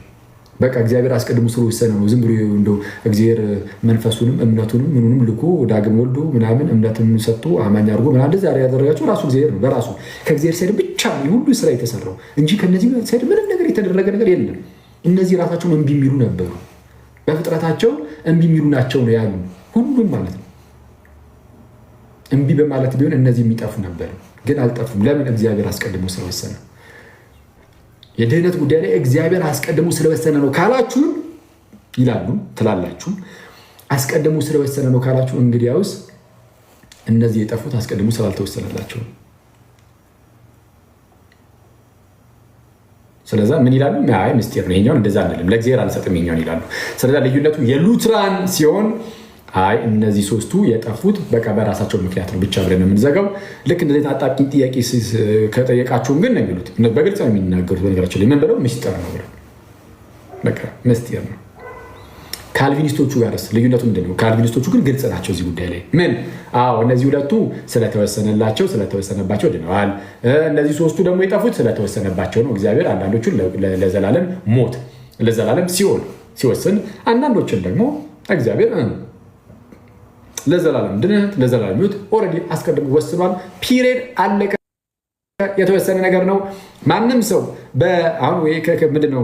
በቃ እግዚአብሔር አስቀድሞ ስለወሰነ ነው። ዝም ብሎ እንደው እግዚአብሔር መንፈሱንም እምነቱንም ምኑንም ልኮ ዳግም ወልዶ ምናምን እምነትን ሰጥቶ አማኝ አድርጎ ምናምን ዛሬ ያደረጋቸው ራሱ እግዚአብሔር ነው። በራሱ ከእግዚአብሔር ሳይድ ብቻ ሁሉ ስራ የተሰራው እንጂ ከነዚህ ሳይድ ምንም ነገር የተደረገ ነገር የለም። እነዚህ ራሳቸውን እምቢ የሚሉ ነበሩ። በፍጥረታቸው እምቢ የሚሉ ናቸው ነው ያሉ ሁሉም ማለት ነው። እምቢ በማለት ቢሆን እነዚህ የሚጠፉ ነበር፣ ግን አልጠፉም። ለምን? እግዚአብሔር አስቀድሞ ስለወሰነ። የድህነት ጉዳይ ላይ እግዚአብሔር አስቀድሞ ስለወሰነ ነው ካላችሁ ይላሉ ትላላችሁ። አስቀድሞ ስለወሰነ ነው ካላችሁ እንግዲያውስ እነዚህ የጠፉት አስቀድሞ ስላልተወሰነላቸው። ስለዛ ምን ይላሉ? አይ ምስጢር ነው ይሄኛውን እንደዛ አንልም፣ ለእግዚአብሔር አንሰጥም ይሄኛውን ይላሉ። ስለዛ ልዩነቱ የሉትራን ሲሆን አይ እነዚህ ሶስቱ የጠፉት በቃ በራሳቸው ምክንያት ነው ብቻ ብለን የምንዘጋው። ልክ እንደዚህ አጣብቂኝ ጥያቄ ከጠየቃችሁም ግን ነው የሚሉት፣ በግልጽ ነው የሚናገሩት። በነገራቸው ላይ ምን ብለው ምስጢር ነው ብለው በቃ ምስጢር ነው። ካልቪኒስቶቹ ጋርስ ልዩነቱ ምንድን ነው? ካልቪኒስቶቹ ግን ግልጽ ናቸው እዚህ ጉዳይ ላይ ምን? አዎ እነዚህ ሁለቱ ስለተወሰነላቸው ስለተወሰነባቸው ድነዋል። እነዚህ ሶስቱ ደግሞ የጠፉት ስለተወሰነባቸው ነው። እግዚአብሔር አንዳንዶቹን ለዘላለም ሞት ለዘላለም ሲኦል ሲወስን፣ አንዳንዶችን ደግሞ እግዚአብሔር ለዘላለም ድነት ለዘላለም ሕይወት ኦልሬዲ አስቀድሞ ወስኗል። ፒሪየድ አለቀ። የተወሰነ ነገር ነው። ማንም ሰው ምንድን ነው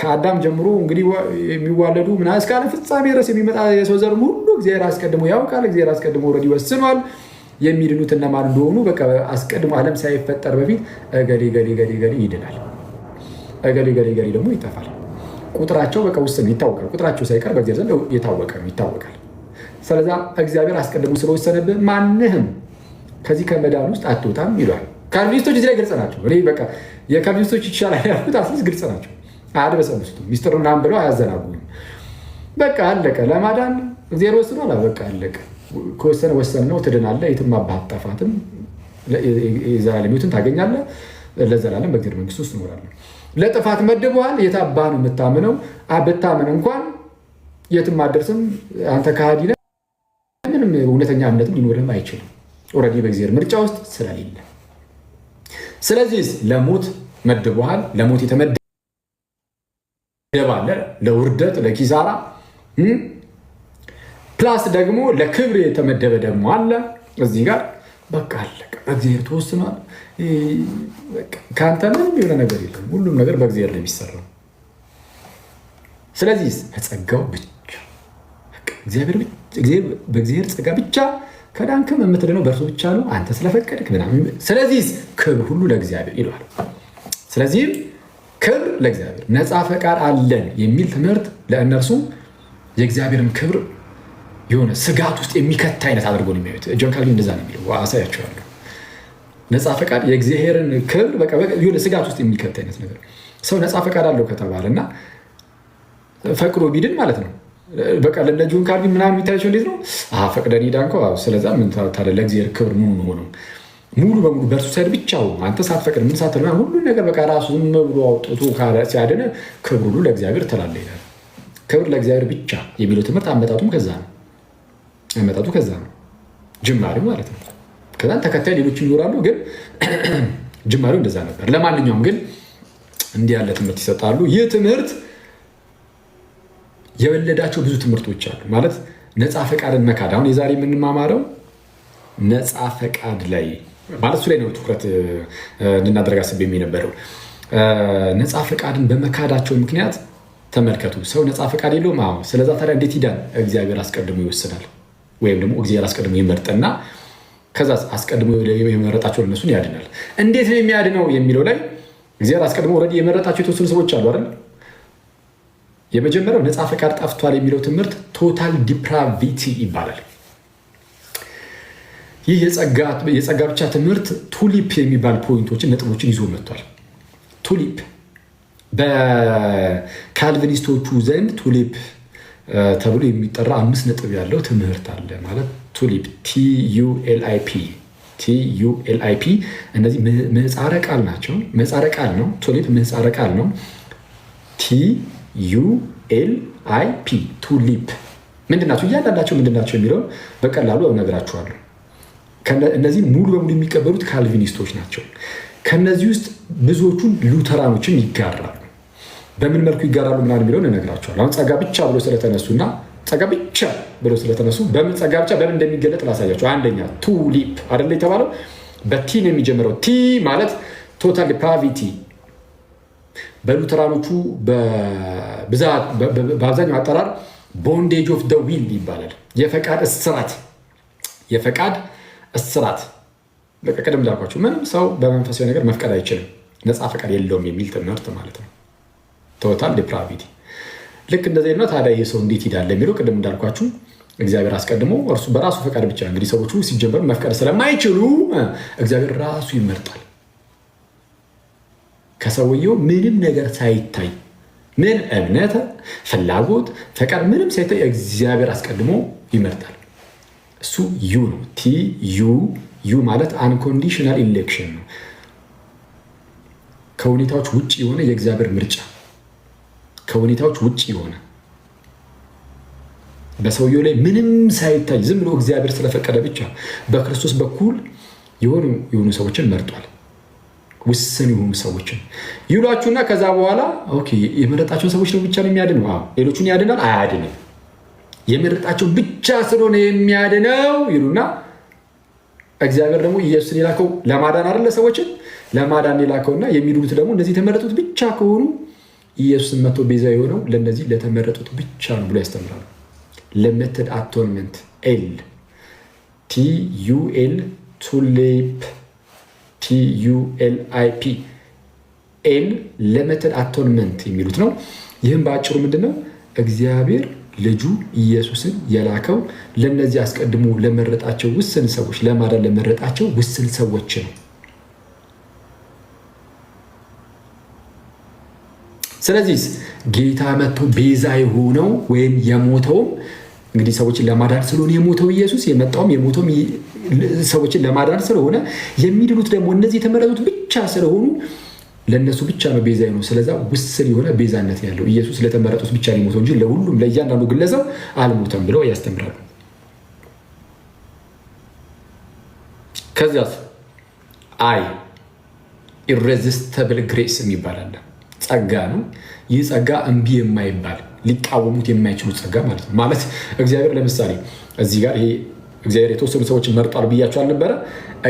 ከአዳም ጀምሮ እንግዲህ የሚዋለዱ ምናምን እስከ ዓለም ፍጻሜ ድረስ የሚመጣ የሰው ዘር ሁሉ እግዚአብሔር አስቀድሞ ያውቃል። እግዚአብሔር አስቀድሞ ኦልሬዲ ወስኗል። የሚድኑት እነማን እንደሆኑ በቃ አስቀድሞ ዓለም ሳይፈጠር በፊት እገሌ ገሌ ይድናል፣ እገሌ ገሌ ደግሞ ይጠፋል። ቁጥራቸው በቃ ውስጥ ይታወቃል። ቁጥራቸው ሳይቀር በእግዚአብሔር ዘንድ ይታወቃል። ስለዛ እግዚአብሔር አስቀድሞ ስለወሰነብህ ማንህም ከዚህ ከመዳን ውስጥ አትወጣም ይሏል። ካልቪኒስቶች እዚህ ላይ ግልጽ ናቸው። በቃ የካልቪኒስቶች ይቻላል ያልኩት አስስ ግልጽ ናቸው። አያድበሰብሱትም። ሚስጥር ምናምን ብለው አያዘናጉም። በቃ አለቀ። ለማዳን እግዚአብሔር ወስኗል። በቃ አለቀ። ከወሰነ ወሰን ነው። ትድናለህ፣ የትም አታፋትም፣ የዘላለም ሕይወትን ታገኛለህ፣ ለዘላለም በእግዚአብሔር መንግስት ውስጥ ትኖራለህ። ለጥፋት መድበዋል። የታባህ ነው የምታምነው። ብታምን እንኳን የትም አትደርስም። አንተ ከሃዲ ነህ። ምንም እውነተኛ እምነትም ሊኖርህም አይችልም። ኦልሬዲ በእግዚአብሔር ምርጫ ውስጥ ስለሌለ። ስለዚህ ለሞት መድበዋል። ለሞት የተመደበ አለ፣ ለውርደት ለኪሳራ፣ ፕላስ ደግሞ ለክብር የተመደበ ደግሞ አለ እዚህ ጋር። በቃ አለቀ። በእግዚአብሔር ተወስኗል። ከአንተ ምንም የሆነ ነገር የለም። ሁሉም ነገር በእግዚአብሔር ነው የሚሰራው። ስለዚህ በጸጋው ብቻ በእግዚአብሔር ጸጋ ብቻ ከዳንክም የምትድነው በእርሱ ብቻ ነው፣ አንተ ስለፈቀድክ ምናምን። ስለዚህ ክብር ሁሉ ለእግዚአብሔር ይለዋል። ስለዚህም ክብር ለእግዚአብሔር፣ ነፃ ፈቃድ አለን የሚል ትምህርት ለእነርሱ የእግዚአብሔርን ክብር የሆነ ስጋት ውስጥ የሚከት አይነት አድርጎ ነው የሚያዩት። ጆን ካልቪን እንደዛ ነው የሚለው። አሳያቸዋለሁ። ነፃ ፈቃድ የእግዚአብሔርን ክብር የሆነ ስጋት ውስጥ የሚከት አይነት ነገር። ሰው ነፃ ፈቃድ አለው ከተባለ እና ፈቅዶ ቢድን ማለት ነው። በቃ ለእነ ጆን ካልቪን ምናምን የሚታያቸው እንዴት ነው? ፈቅደን ሄዳ እንኳ ስለዛ ምን ታዲያ ለእግዚአብሔር ክብር ምኑ ሆነው ሙሉ በሙሉ በእርሱ ሳይድ ብቻው አንተ ሳትፈቅድ ምን ሳትል ሁሉ ነገር በቃ ራሱ ዝም ብሎ አውጥቶ ሲያድን ክብር ሁሉ ለእግዚአብሔር ትላለህ ይላል። ክብር ለእግዚአብሔር ብቻ የሚለው ትምህርት አመጣጡም ከዛ ነው። ጅማሬው ማለት ነው። ከዛን ተከታይ ሌሎች ይኖራሉ፣ ግን ጅማሬው እንደዛ ነበር። ለማንኛውም ግን እንዲህ ያለ ትምህርት ይሰጣሉ። ይህ ትምህርት የወለዳቸው ብዙ ትምህርቶች አሉ። ማለት ነፃ ፈቃድን መካድ። አሁን የዛሬ የምንማማረው ነፃ ፈቃድ ላይ ማለት እሱ ላይ ነው ትኩረት እንድናደርግ አስቤ የነበረው። ነፃ ፈቃድን በመካዳቸው ምክንያት ተመልከቱ። ሰው ነፃ ፈቃድ የለውም። ስለዛ ታዲያ እንዴት ይዳን? እግዚአብሔር አስቀድሞ ይወስናል፣ ወይም ደግሞ እግዚአብሔር አስቀድሞ ይመርጥና ከዛ አስቀድሞ የመረጣቸውን እነሱን ያድናል። እንዴት ነው የሚያድነው የሚለው ላይ እግዚአብሔር አስቀድሞ ኦልሬዲ የመረጣቸው የተወሰኑ ሰዎች አሉ አይደል? የመጀመሪያው ነፃ ፈቃድ ጠፍቷል የሚለው ትምህርት ቶታል ዲፕራቪቲ ይባላል። ይህ የጸጋ ብቻ ትምህርት ቱሊፕ የሚባል ፖይንቶችን ነጥቦችን ይዞ መጥቷል። ቱሊፕ በካልቪኒስቶቹ ዘንድ ቱሊፕ ተብሎ የሚጠራ 5 ነጥብ ያለው ትምህርት አለ። ማለት ቱሊፕ TULIP እነዚህ ምህጻረ ቃል ናቸው። ምህጻረ ቃል ነው። ቱሊፕ ምህጻረ ቃል ነው። TULIP ቱሊፕ ምንድናቸው? እያንዳንዳቸው ምንድናቸው የሚለውን በቀላሉ እነግራችኋለሁ። እነዚህን ሙሉ በሙሉ የሚቀበሉት ካልቪኒስቶች ናቸው። ከነዚህ ውስጥ ብዙዎቹን ሉተራኖችም ይጋራሉ። በምን መልኩ ይጋራሉ ምናምን የሚለውን እነግራቸዋለሁ። አሁን ጸጋ ብቻ ብሎ ስለተነሱና ጸጋ ብቻ ብሎ ስለተነሱ በምን ጸጋ ብቻ በምን እንደሚገለጥ ላሳያቸው። አንደኛ ቱሊፕ አይደለ የተባለው በቲ ነው የሚጀምረው። ቲ ማለት ቶታል ዲፕራቪቲ በሉተራኖቹ በአብዛኛው አጠራር ቦንዴጅ ኦፍ ደ ዊል ይባላል። የፈቃድ እስራት በቃ ቅድም እንዳልኳቸው ምንም ሰው በመንፈሳዊ ነገር መፍቀድ አይችልም፣ ነፃ ፈቃድ የለውም የሚል ትምህርት ማለት ነው። ቶታል ዲፕራቪቲ ልክ እንደዚህ ነው። ታዲያ ይህ ሰው እንዴት ይዳል የሚለው ቅድም እንዳልኳችሁ እግዚአብሔር አስቀድሞ እርሱ በራሱ ፈቃድ ብቻ እንግዲህ ሰዎቹ ሲጀመሩ መፍቀድ ስለማይችሉ እግዚአብሔር ራሱ ይመርጣል። ከሰውየው ምንም ነገር ሳይታይ ምን እምነት፣ ፍላጎት፣ ፈቃድ ምንም ሳይታይ እግዚአብሔር አስቀድሞ ይመርጣል። እሱ ዩ ነው። ዩ ማለት አንኮንዲሽናል ኢሌክሽን ነው። ከሁኔታዎች ውጭ የሆነ የእግዚአብሔር ምርጫ፣ ከሁኔታዎች ውጭ የሆነ በሰውየው ላይ ምንም ሳይታይ ዝም ብሎ እግዚአብሔር ስለፈቀደ ብቻ በክርስቶስ በኩል የሆኑ ሰዎችን መርጧል። ውስን የሆኑ ሰዎችን ይሏችሁና ከዛ በኋላ ኦኬ የመረጣቸውን ሰዎች ነው ብቻ ነው የሚያድነው። ሌሎቹን ያድናል? አያድንም። የመረጣቸው ብቻ ስለሆነ የሚያድነው ይሉና እግዚአብሔር ደግሞ ኢየሱስን የላከው ለማዳን አይደለ? ሰዎችን ለማዳን የላከውና የሚድኑት ደግሞ እነዚህ የተመረጡት ብቻ ከሆኑ ኢየሱስን መጥቶ ቤዛ የሆነው ለእነዚህ ለተመረጡት ብቻ ነው ብሎ ያስተምራሉ። ሊሚትድ አቶንመንት TUL ቱሊፕ TULIP ሊሚትድ አቶንመንት የሚሉት ነው። ይህም በአጭሩ ምንድነው? እግዚአብሔር ልጁ ኢየሱስን የላከው ለነዚህ አስቀድሞ ለመረጣቸው ውስን ሰዎች ለማዳን ለመረጣቸው ውስን ሰዎች ነው። ስለዚህ ጌታ መጥቶ ቤዛ የሆነው ወይም የሞተውም እንግዲህ ሰዎችን ለማዳን ስለሆነ የሞተው ኢየሱስ የመጣውም የሞተውም ሰዎችን ለማዳን ስለሆነ የሚድኑት ደግሞ እነዚህ የተመረጡት ብቻ ስለሆኑ ለእነሱ ብቻ ነው ቤዛ ነው። ስለዛ ውስን የሆነ ቤዛነት ያለው ኢየሱስ ለተመረጡት ብቻ ነው የሞተው እንጂ ለሁሉም ለእያንዳንዱ ግለሰብ አልሞተም ብለው ያስተምራሉ። ከዚያስ ኢሬዚስቲብል ግሬስ የሚባል አለ። ጸጋ ነው። ይህ ጸጋ እምቢ የማይባል ሊቃወሙት የማይችሉ ጸጋ ማለት ነው። ማለት እግዚአብሔር ለምሳሌ እዚህ ጋር ይሄ እግዚአብሔር የተወሰኑ ሰዎችን መርጧል ብያቸው አልነበረ?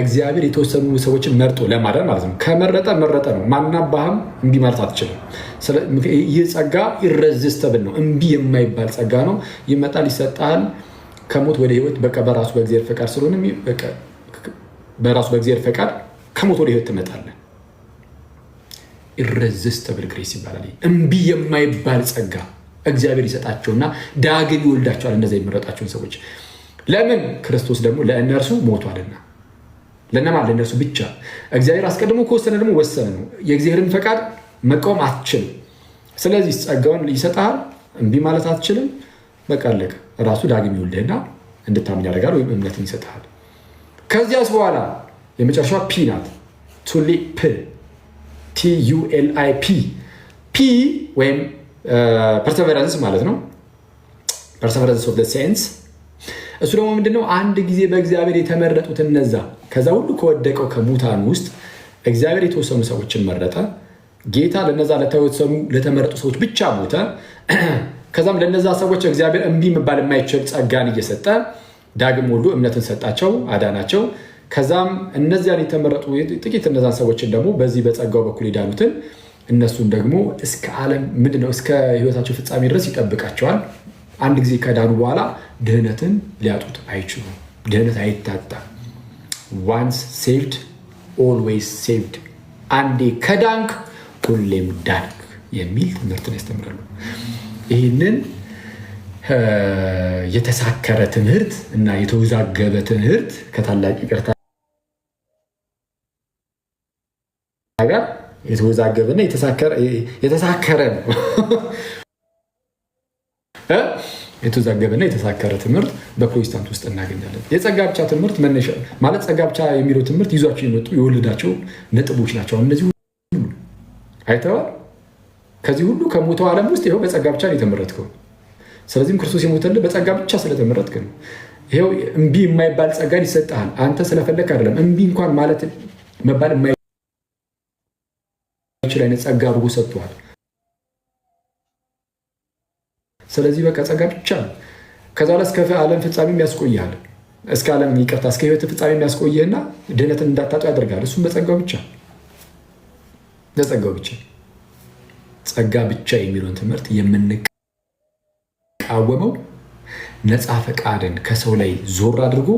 እግዚአብሔር የተወሰኑ ሰዎችን መርጦ ለማዳን ማለት ነው። ከመረጠ መረጠ ነው። ማናባህም እምቢ ማለት አትችልም። ይህ ጸጋ ኢሬዚስቲብል ነው። እምቢ የማይባል ጸጋ ነው። ይመጣል፣ ይሰጣል ከሞት ወደ ህይወት በቃ በራሱ በእግዚአብሔር ፈቃድ ስለሆነ በራሱ በእግዚአብሔር ፈቃድ ከሞት ወደ ህይወት ትመጣለህ። ኢሬዚስቲብል ግሬስ ይባላል። እምቢ የማይባል ጸጋ እግዚአብሔር ይሰጣቸውና ዳግም ይወልዳቸዋል እነዚያ የሚመረጣቸውን ሰዎች። ለምን? ክርስቶስ ደግሞ ለእነርሱ ሞቷልና። ለነማን? ለእነርሱ ብቻ። እግዚአብሔር አስቀድሞ ከወሰነ ደግሞ ወሰነ ነው። የእግዚአብሔርን ፈቃድ መቃወም አትችልም። ስለዚህ ጸጋውን ይሰጣል፣ እምቢ ማለት አትችልም። በቃ አለቀ። ራሱ ዳግም ይወልድህና እንድታምን ያደርጋል፣ ወይም እምነትን ይሰጣል። ከዚያስ በኋላ የመጨረሻ ፒ ናት። ቱሊፕ TULIP ፒ ወይም ፐርሰቨራንስ ማለት ነው። ፐርሰቨራንስ ኦፍ ዘ ሴንስ እሱ ደግሞ ምንድነው? አንድ ጊዜ በእግዚአብሔር የተመረጡት እነዛ ከዛ ሁሉ ከወደቀው ከሙታን ውስጥ እግዚአብሔር የተወሰኑ ሰዎችን መረጠ። ጌታ ለነዛ ለተወሰኑ ለተመረጡ ሰዎች ብቻ ሞተ። ከዛም ለነዛ ሰዎች እግዚአብሔር እምቢ መባል የማይችል ጸጋን እየሰጠ ዳግም ወልዶ እምነትን ሰጣቸው፣ አዳናቸው። ከዛም እነዚያን የተመረጡ ጥቂት እነዛን ሰዎችን ደግሞ በዚህ በጸጋው በኩል የዳኑትን እነሱን ደግሞ እስከ ዓለም ምንድነው እስከ ህይወታቸው ፍጻሜ ድረስ ይጠብቃቸዋል። አንድ ጊዜ ከዳኑ በኋላ ድህነትን ሊያጡት አይችሉም። ድህነት አይታጣም። ዋንስ ሴቭድ ኦልዌይስ ሴቭድ፣ አንዴ ከዳንክ ሁሌም ዳንክ የሚል ትምህርትን ያስተምራሉ። ይህንን የተሳከረ ትምህርት እና የተወዛገበ ትምህርት ከታላቅ ይቅርታ ጋር የተወዛገበና የተሳከረ ነው። የተወዛገበና የተሳከረ ትምህርት በፕሮቴስታንት ውስጥ እናገኛለን። የጸጋ ብቻ ትምህርት መነሻ ማለት ጸጋ ብቻ የሚለው ትምህርት ይዟቸው የመጡ የወለዳቸው ነጥቦች ናቸው። እነዚህ ሁሉ አይተዋል። ከዚህ ሁሉ ከሞተው ዓለም ውስጥ ይኸው በጸጋ ብቻ ነው የተመረጥከው። ስለዚህም ክርስቶስ የሞተልህ በጸጋ ብቻ ስለተመረጥክ ነው። ይኸው እምቢ የማይባል ጸጋን ይሰጥሃል። አንተ ስለፈለክ አይደለም። እምቢ እንኳን ማለት መባል የማይችል አይነት ጸጋ አድርጎ ሰጥቷል። ስለዚህ በቃ ጸጋ ብቻ ነው። ከዛ ላይ እስከ ዓለም ፍጻሜ ያስቆይሃል። እስከ ዓለም ይቅርታ እስከ ህይወት ፍጻሜ የሚያስቆይህና ድህነትን እንዳታጡ ያደርጋል። እሱም በጸጋው ብቻ በጸጋው ብቻ ጸጋ ብቻ የሚለውን ትምህርት የምንቃወመው ነፃ ፈቃድን ከሰው ላይ ዞር አድርጎ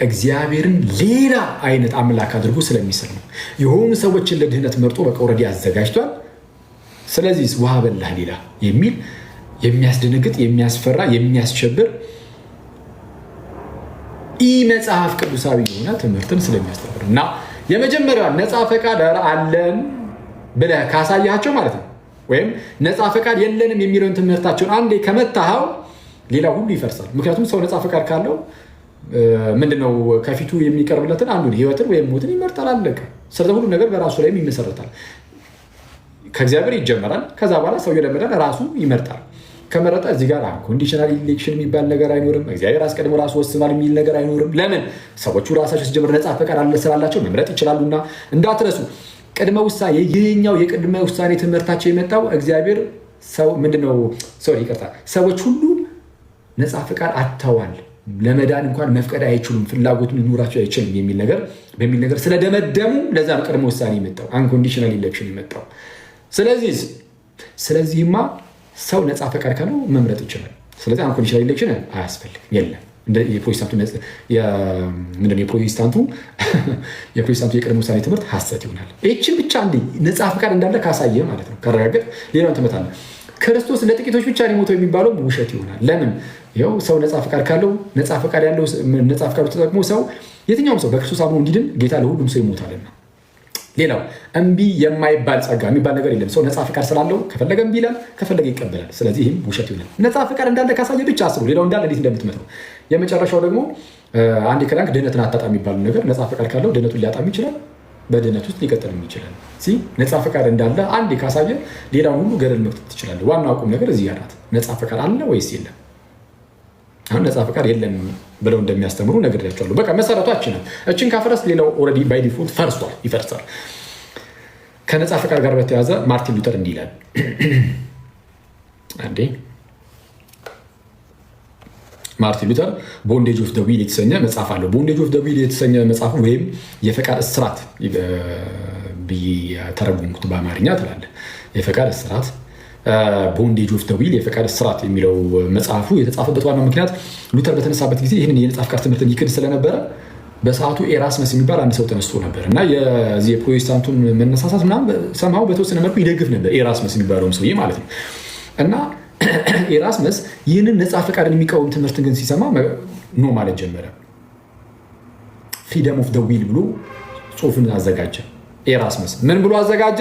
እግዚአብሔርን ሌላ አይነት አምላክ አድርጎ ስለሚስል ነው። የሆኑ ሰዎችን ለድህነት መርጦ በቃ ኦልሬዲ አዘጋጅቷል። ስለዚህ ውሃ በላህ ሌላ የሚል የሚያስደነግጥ የሚያስፈራ የሚያስቸብር መጽሐፍ ቅዱሳዊ የሆነ ትምህርትን ስለሚያስተምር እና የመጀመሪያዋ ነፃ ፈቃድ አለን ብለህ ካሳያቸው ማለት ነው፣ ወይም ነፃ ፈቃድ የለንም የሚለውን ትምህርታቸውን አንዴ ከመታኸው ሌላ ሁሉ ይፈርሳል። ምክንያቱም ሰው ነፃ ፈቃድ ካለው ምንድነው ከፊቱ የሚቀርብለትን አንዱን ህይወትን ወይም ሞትን ይመርጣል። አለቀ። ስለዚህ ሁሉ ነገር በራሱ ላይም ይመሰረታል። ከእግዚአብሔር ይጀመራል። ከዛ በኋላ ሰው የለመዳል ራሱ ይመርጣል። ከመረጠ እዚህ ጋር ኮንዲሽናል ኢሌክሽን የሚባል ነገር አይኖርም። እግዚአብሔር አስቀድሞ ራሱ ወስኗል የሚል ነገር አይኖርም። ለምን? ሰዎቹ ራሳቸው ሲጀምር ነፃ ፈቃድ አለ ስላላቸው መምረጥ ይችላሉና። እንዳትረሱ ቅድመ ውሳኔ ይህኛው የቅድመ ውሳኔ ትምህርታቸው የመጣው እግዚአብሔር ሰው ምንድነው ይቅርታ ሰዎች ሁሉ ነፃ ፈቃድ አጥተዋል፣ ለመዳን እንኳን መፍቀድ አይችሉም፣ ፍላጎቱን ሊኖራቸው አይችልም በሚል ነገር ስለደመደሙ ለዛ ነው ቅድመ ውሳኔ የመጣው አንኮንዲሽናል ኢሌክሽን የመጣው። ስለዚህማ ሰው ነፃ ፈቃድ ካለው መምረጥ ይችላል። ስለዚህ አንኮንዲሽናል ኢሌክሽን አያስፈልግም፣ የለም። የፕሮቴስታንቱ የቅድመ ውሳኔ ትምህርት ሐሰት ይሆናል። ይህችን ብቻ እንዲ ነፃ ፈቃድ እንዳለ ካሳየ ማለት ነው ካረጋገጥ ሌላውን ትመታለህ። ክርስቶስ ለጥቂቶች ብቻ ነው የሞተው የሚባለው ውሸት ይሆናል። ለምን? ይኸው ሰው ነፃ ፈቃድ ካለው ነፃ ፈቃድ ያለው ነፃ ፈቃዱ ተጠቅሞ ሰው የትኛውም ሰው በክርስቶስ አምኖ እንዲድን ጌታ ለሁሉም ሰው ይሞታልና። ሌላው እምቢ የማይባል ጸጋ የሚባል ነገር የለም። ሰው ነፃ ፈቃድ ስላለው ከፈለገ እምቢ ይላል፣ ከፈለገ ይቀበላል። ስለዚህ ይህም ውሸት ይሆናል። ነፃ ፈቃድ እንዳለ ካሳየ ብቻ አስቡ ሌላው እንዳለ እንዴት እንደምትመታው። የመጨረሻው ደግሞ አንድ ከዳንክ ድህነትን አታጣ የሚባሉ ነገር ነፃ ፈቃድ ካለው ድህነቱን ሊያጣም ይችላል፣ በድህነት ውስጥ ሊቀጥልም ይችላል። ነፃ ፈቃድ እንዳለ አንድ ካሳየ ሌላውን ሁሉ ገደል መክተት ትችላለህ። ዋናው ቁም ነገር እዚህ ናት። ነፃ ፈቃድ አለ ወይስ የለም? አሁን ነፃ ፈቃድ የለም ብለው እንደሚያስተምሩ ነግሬያቸዋለሁ። በቃ መሰረቷችን ነው። እችን ካፈረስ ሌላው ኦልሬዲ ባይ ዲፎልት ፈርሷል፣ ይፈርሳል። ከነፃ ፈቃድ ጋር በተያያዘ ማርቲን ሉተር እንዲህ ይላል። አንዴ ማርቲን ሉተር ቦንዴጅ ኦፍ ደ ዊል የተሰኘ መጽሐፍ አለው። ቦንዴጅ ኦፍ ደ ዊል የተሰኘ መጽሐፉ ወይም የፈቃድ እስራት ብዬ ተረጎምኩት በአማርኛ ትላለህ። የፈቃድ እስራት ቦንዴጅ ኦፍ ደ ዊል የፈቃድ እስራት የሚለው መጽሐፉ የተጻፈበት ዋናው ምክንያት ሉተር በተነሳበት ጊዜ ይህንን የነፃ ፈቃድ ትምህርትን ይክድ ስለነበረ በሰዓቱ ኤራስመስ የሚባል አንድ ሰው ተነስቶ ነበር እና የዚህ የፕሮቴስታንቱን መነሳሳት ምናምን ሰምሃው በተወሰነ መልኩ ይደግፍ ነበር። ኤራስመስ የሚባለውም ሰውዬ ማለት ነው። እና ኤራስመስ ይህንን ነፃ ፈቃድን የሚቃወም ትምህርትን ግን ሲሰማ ኖ ማለት ጀመረ። ፍሪደም ኦፍ ደ ዊል ብሎ ጽሑፍን አዘጋጀ። ኤራስመስ ምን ብሎ አዘጋጀ?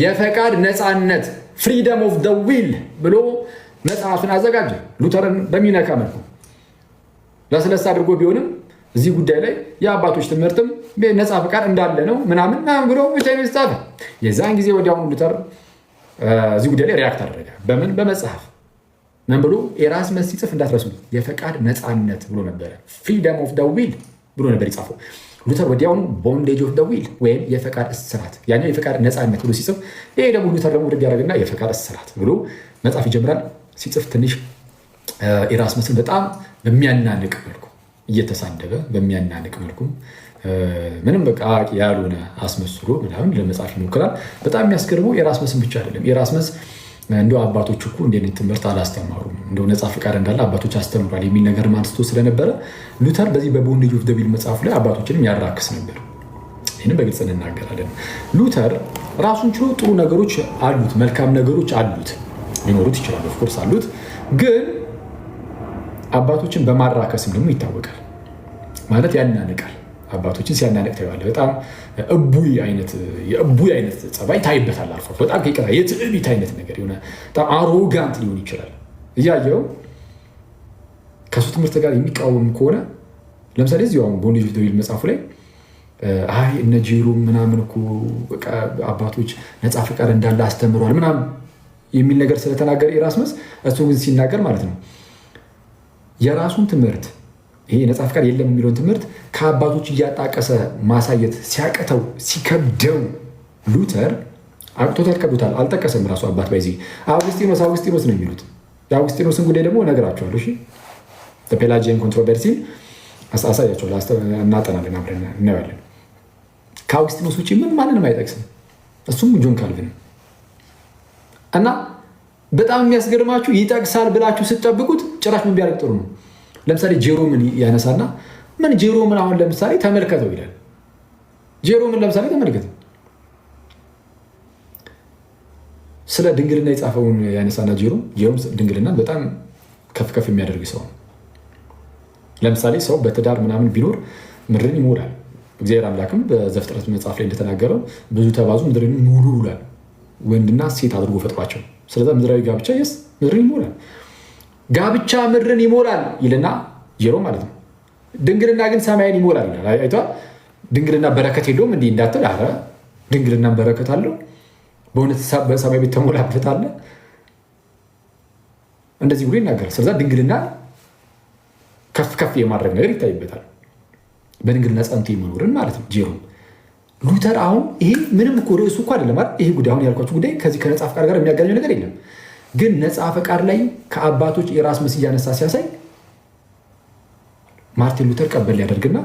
የፈቃድ ነፃነት ፍሪደም ኦፍ ደ ዊል ብሎ መጽሐፍን አዘጋጀ። ሉተርን በሚነካ መልኩ ለስለስ አድርጎ ቢሆንም እዚህ ጉዳይ ላይ የአባቶች ትምህርትም ነፃ ፈቃድ እንዳለ ነው ምናምን ብሎ ብቻ ጻፈ። የዛን ጊዜ ወዲያውኑ ሉተር እዚህ ጉዳይ ላይ ሪያክት አደረገ። በምን? በመጽሐፍ ምን ብሎ? ኤራስመስ ሲጽፍ እንዳትረሱ የፈቃድ ነፃነት ብሎ ነበረ። ፍሪደም ኦፍ ደ ዊል ብሎ ነበር የጻፈው። ሉተር ወዲያውኑ ቦንዴጅ ኦፍ ደ ዊል ወይም የፈቃድ እስራት፣ ያኛው የፈቃድ ነፃነት ብሎ ሲጽፍ፣ ይሄ ደግሞ ሉተር ደግሞ ውድድ ያደረግና የፈቃድ እስራት ብሎ መጽሐፍ ይጀምራል። ሲጽፍ ትንሽ ኤራስመስን በጣም በሚያናንቅ መልኩ እየተሳደበ በሚያናንቅ መልኩ ምንም በቃ አዋቂ ያልሆነ አስመስሎ ምናምን ለመጻፍ ይሞክራል። በጣም የሚያስገርመው ኤራስመስን ብቻ አይደለም። ኤራስመስ እንደው አባቶች እኮ እንደ አይነት ትምህርት አላስተማሩም፣ እንደው ነፃ ፈቃድ እንዳለ አባቶች አስተምሯል የሚል ነገር አንስቶ ስለነበረ ሉተር በዚህ በቦንዴጅ ኦፍ ዘ ዊል መጽሐፉ ላይ አባቶችንም ያራክስ ነበር። ይህንም በግልጽ እንናገራለን። ሉተር ራሱን ችሎ ጥሩ ነገሮች አሉት፣ መልካም ነገሮች አሉት፣ ሊኖሩት ይችላል፣ ኦፍኮርስ አሉት። ግን አባቶችን በማራከስም ደግሞ ይታወቃል። ማለት ያናንቃል። አባቶችን ሲያናንቅ ታየዋለህ። በጣም የእቡይ አይነት ጸባይ ታይበታል። አልፎ በጣም ከይቀራ የትዕቢት አይነት ነገር የሆነ በጣም አሮጋንት ሊሆን ይችላል። እያየው ከሱ ትምህርት ጋር የሚቃወም ከሆነ ለምሳሌ እዚሁ አሁን ቦንዴጅ ኦፍ ዘ ዊል መጽሐፉ ላይ አይ እነ ጄሮም ምናምን እኮ በቃ አባቶች ነፃ ፈቃድ እንዳለ አስተምሯል ምናምን የሚል ነገር ስለተናገረ ኤራስመስ እሱ ግን ሲናገር ማለት ነው የራሱን ትምህርት ይሄ ነፃ ፈቃድ የለም የሚለውን ትምህርት ከአባቶች እያጣቀሰ ማሳየት ሲያቅተው ሲከብደው ሉተር አቅቶታል፣ ከብዶታል። አልጠቀሰም ራሱ አባት ባይዚ አውግስጢኖስ ነው የሚሉት። የአውግስጢኖስን ጉዳይ ደግሞ እነግራቸዋለሁ። እሺ ፔላጂያን ኮንትሮቨርሲን አሳያቸዋለሁ፣ እናጠናለን፣ አብረን እናያለን። ከአውግስጢኖስ ውጭ ማንንም አይጠቅስም፣ እሱም ጆን ካልቪን እና በጣም የሚያስገርማችሁ ይጠቅሳል ብላችሁ ስትጠብቁት ጭራሽ ምን ቢያደርግ ጥሩ ነው። ለምሳሌ ጄሮምን ያነሳና ምን ጄሮምን አሁን ለምሳሌ ተመልከተው ይላል። ጄሮምን ለምሳሌ ተመልከተው ስለ ድንግልና የጻፈውን ያነሳና ጄሮም ድንግልና በጣም ከፍ የሚያደርግ ሰው ነው። ለምሳሌ ሰው በትዳር ምናምን ቢኖር ምድርን ይሞላል። እግዚአብሔር አምላክም በዘፍጥረት መጽሐፍ ላይ እንደተናገረው ብዙ ተባዙ ምድርን ሙሉ ብሏል። ወንድና ሴት አድርጎ ፈጥሯቸው። ስለዛ ምድራዊ ጋብቻ ምድርን ይሞላል፣ ጋብቻ ምድርን ይሞላል ይልና ጄሮ ማለት ነው። ድንግልና ግን ሰማይን ይሞላል ይላል። አይተዋል። ድንግልና በረከት የለውም እንዲህ እንዳትል፣ አረ ድንግልና በረከት አለው። በእውነት በሰማይ ቤት ተሞላበት አለ እንደዚህ ብሎ ይናገራል። ስለዛ ድንግልና ከፍ የማድረግ ነገር ይታይበታል። በድንግልና ጸንቶ መኖርን ማለት ነው። ጄሮ ሉተር አሁን ይሄ ምንም እኮ ርዕሱ እኮ አይደለም አይደል? ይሄ ጉዳይ አሁን ያልኳችሁ ጉዳይ ከዚህ ከነፃ ፈቃድ ጋር የሚያገኘው ነገር የለም። ግን ነፃ ፈቃድ ላይ ከአባቶች ኤራስመስ እያነሳ ሲያሳይ ማርቲን ሉተር ቀበል ሊያደርግና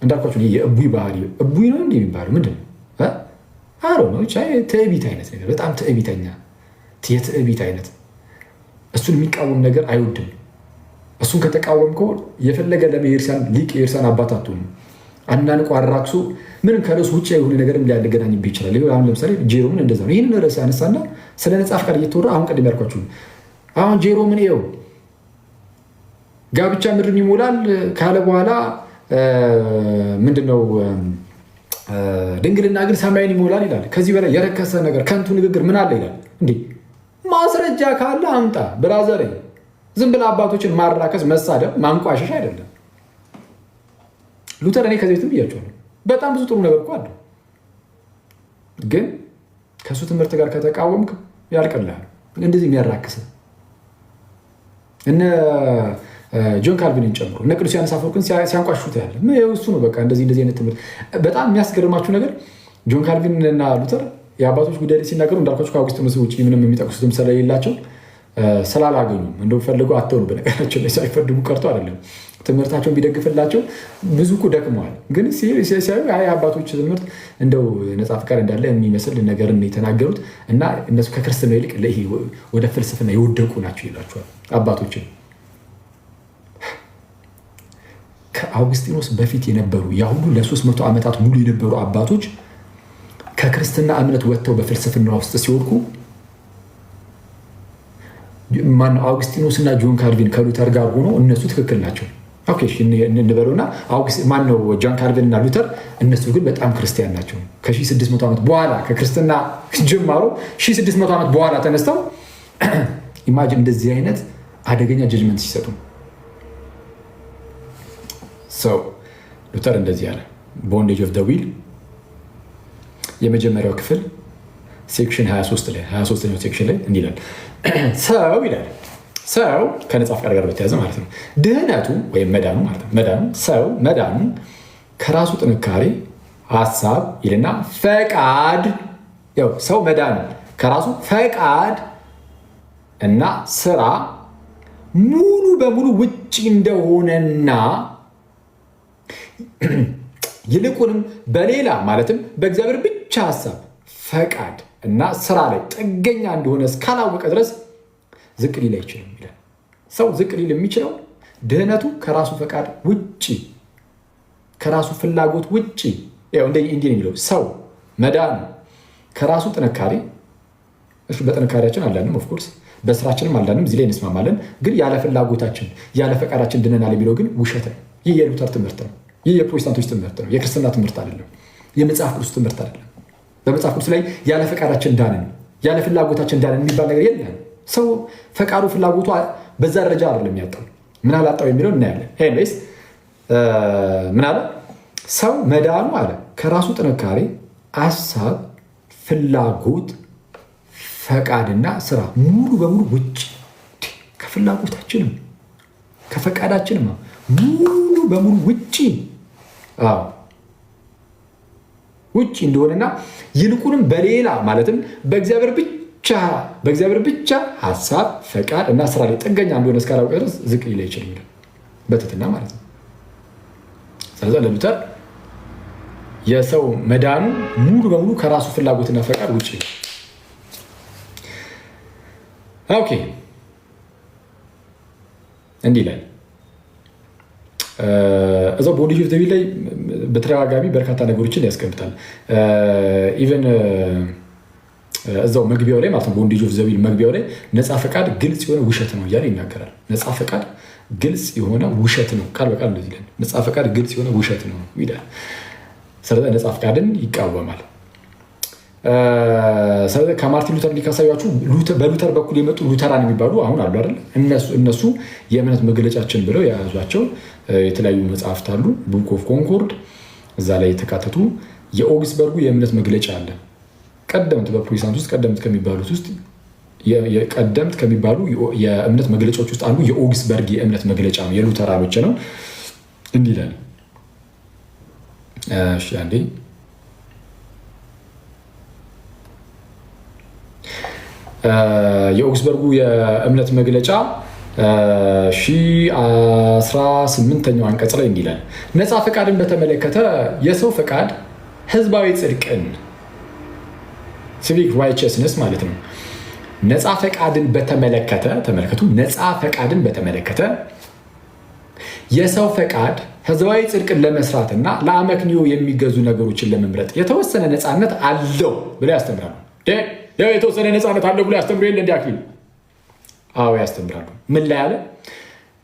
እንዳልኳችሁ የእቡይ ባህሪ እቡይ ነው እንዲህ የሚባለው ምንድን ነው? አሮ ነው ትዕቢት አይነት ነገር፣ በጣም ትዕቢተኛ የትዕቢት አይነት። እሱን የሚቃወም ነገር አይወድም። እሱን ከተቃወምከው የፈለገ ለኤርሲያን ሊቅ የኤርሲያን አባት አትሆንም። አናንቆ አራክሶ ምንም ከርዕሱ ውጭ የሆነ ነገርም ሊያገናኝብህ ይችላል። አሁን ለምሳሌ ጄሮምን እንደዛ ነው። ይህንን ርዕስ ያነሳና ስለ ነፃ ፈቃድ እየተወራ አሁን ቀደም ያልኳችሁ አሁን ጄሮምን ይኸው ጋብቻ ምድርን ይሞላል ካለ በኋላ ምንድነው ድንግልና ግን ሰማይን ይሞላል ይላል። ከዚህ በላይ የረከሰ ነገር ከንቱ ንግግር ምን አለ ይላል። እንዴ ማስረጃ ካለ አምጣ ብራዘር። ዝም ብለህ አባቶችን ማራከስ፣ መሳደብ፣ ማንቋሸሽ አይደለም። ሉተር እኔ ከዚህ ቤትም ብያቸዋለሁ፣ በጣም ብዙ ጥሩ ነገር እኮ አለው። ግን ከእሱ ትምህርት ጋር ከተቃወምክ ያልቀልሃል። እንደዚህ የሚያራክስ እነ ጆን ካልቪንን ጨምሮ እነ ቅዱስ ዮሐንስ አፈወርቅን ሲያንቋሹት ያለ እሱ ነው። በቃ እንደዚህ አይነት ትምህርት በጣም የሚያስገርማችሁ ነገር ጆን ካልቪን እና ሉተር የአባቶች ጉዳይ ላይ ሲናገሩ እንዳልኳቸው ከአውግስጢኖስ ውጭ ምንም የሚጠቅሱትም ስለሌላቸው ስላላገኙም እንደው ፈልገው አተው ነው። በነገራቸው ላይ ሳይፈልጉ ቀርቶ አይደለም፣ ትምህርታቸውን ቢደግፍላቸው ብዙ እኮ ደክመዋል። ግን ሲያዩ የአባቶች ትምህርት እንደው ነፃ ፈቃድ እንዳለ የሚመስል ነገርን የተናገሩት እና እነሱ ከክርስትና ይልቅ ወደ ፍልስፍና የወደቁ ናቸው ይላቸዋል አባቶችን። ከአውግስጢኖስ በፊት የነበሩ ያሁሉ ለ300 ዓመታት ሙሉ የነበሩ አባቶች ከክርስትና እምነት ወጥተው በፍልስፍና ውስጥ ሲወድቁ ማነው አውግስጢኖስ እና ጆን ካልቪን ከሉተር ጋር ሆኖ እነሱ ትክክል ናቸው እንበለውና ማነው ጆን ካልቪን እና ሉተር እነሱ ግን በጣም ክርስቲያን ናቸው። ከ1600 ዓመት በኋላ ከክርስትና ጀምሮ 1600 ዓመት በኋላ ተነስተው ኢማጂን እንደዚህ አይነት አደገኛ ጀጅመንት ሲሰጡ ሰው ሉተር እንደዚህ ያለ ቦንዴጅ ኦፍ ዘ ዊል የመጀመሪያው ክፍል ሴክሽን 23ኛው ሴክሽን ላይ እንዲህ ይላል። ሰው ይላል ሰው ከነፃ ፈቃድ ጋር በተያዘ ማለት ነው ድህነቱ ወይም መዳኑ ማለት ነው መዳኑ ከራሱ ጥንካሬ ሀሳብ ይልና ፈቃድ ሰው መዳኑ ከራሱ ፈቃድ እና ስራ ሙሉ በሙሉ ውጭ እንደሆነና ይልቁንም በሌላ ማለትም በእግዚአብሔር ብቻ ሐሳብ፣ ፈቃድ እና ስራ ላይ ጥገኛ እንደሆነ እስካላወቀ ድረስ ዝቅ ሊል አይችልም ይላል። ሰው ዝቅ ሊል የሚችለው ድህነቱ ከራሱ ፈቃድ ውጭ፣ ከራሱ ፍላጎት ውጭ እንዲህ የሚለው ሰው መዳኑ ከራሱ ጥንካሬ፣ በጥንካሬያችን አላንም፣ ኦፍኮርስ በስራችንም አላንም፣ እዚህ ላይ እንስማማለን። ግን ያለ ፍላጎታችን ያለ ፈቃዳችን ድነናል የሚለው ግን ውሸት ነው። ይህ የሉተር ትምህርት ነው። ይህ የፕሮቴስታንቶች ትምህርት ነው። የክርስትና ትምህርት አይደለም። የመጽሐፍ ቅዱስ ትምህርት አይደለም። በመጽሐፍ ቅዱስ ላይ ያለ ፈቃዳችን ዳንን፣ ያለ ፍላጎታችን ዳንን የሚባል ነገር የለም። ሰው ፈቃዱ ፍላጎቱ በዛ ደረጃ አይደለም ያጣው። ምን አላጣው የሚለው እናያለን። ኤኒዌይስ ምን አለ? ሰው መዳኑ አለ ከራሱ ጥንካሬ፣ ሐሳብ፣ ፍላጎት፣ ፈቃድና ስራ ሙሉ በሙሉ ውጭ፣ ከፍላጎታችንም ከፈቃዳችንም ሙሉ በሙሉ ውጭ ውጭ እንደሆነና ይልቁንም በሌላ ማለትም በእግዚአብሔር ብቻ ሐሳብ፣ ፈቃድ እና ስራ ላይ ጥገኛ እንደሆነ እስካላወቀ ድረስ ዝቅ ሊል አይችልም ይላል። በትህትና ማለት ነው። ስለዚህ ለሉተር የሰው መዳኑ ሙሉ በሙሉ ከራሱ ፍላጎትና ፈቃድ ውጭ። ኦኬ እንዲህ ላይ እዛው ቦንዴጅ ኦፍ ዘ ዊል ላይ በተደጋጋሚ በርካታ ነገሮችን ያስቀምጣል። ኢቨን እዛው መግቢያው ላይ ማለት ነው ቦንዴጅ ኦፍ ዘ ዊል መግቢያው ላይ ነፃ ፈቃድ ግልጽ የሆነ ውሸት ነው እያለ ይናገራል። ነፃ ፈቃድ ግልጽ የሆነ ውሸት ነው፣ ቃል በቃል እንደዚህ ይላል። ነፃ ፈቃድ ግልጽ የሆነ ውሸት ነው ይላል። ስለዚህ ነፃ ፈቃድን ይቃወማል። ስለዚህ ከማርቲን ሉተር ሊካሳያችሁ በሉተር በኩል የመጡ ሉተራን የሚባሉ አሁን አሉ አይደል? እነሱ የእምነት መግለጫችን ብለው የያዟቸው የተለያዩ መጽሐፍት አሉ። ቡክ ኦፍ ኮንኮርድ እዛ ላይ የተካተቱ የኦግስበርጉ የእምነት መግለጫ አለ። ቀደምት በፕሮቴስታንት ውስጥ ቀደምት ከሚባሉ የእምነት መግለጫዎች ውስጥ አንዱ የኦግስበርግ የእምነት መግለጫ ነው። የሉተራኖች ነው። እንዲህ ይላል። እሺ አንዴ የኦግስበርጉ የእምነት መግለጫ 18ኛው አንቀጽ ላይ እንዲህ ይላል። ነፃ ፈቃድን በተመለከተ የሰው ፈቃድ ህዝባዊ ጽድቅን ሲቪክ ራይቸስነስ ማለት ነው። ነፃ ፈቃድን በተመለከተ ተመልከቱ። ነፃ ፈቃድን በተመለከተ የሰው ፈቃድ ህዝባዊ ጽድቅን ለመስራት እና ለአመክንዮ የሚገዙ ነገሮችን ለመምረጥ የተወሰነ ነፃነት አለው ብለው ያስተምራሉ። የተወሰነ ነፃነት አለው ብሎ ያስተምሩ የለ እንዲ አክሊል? አዎ ያስተምራሉ። ምን ላይ አለ?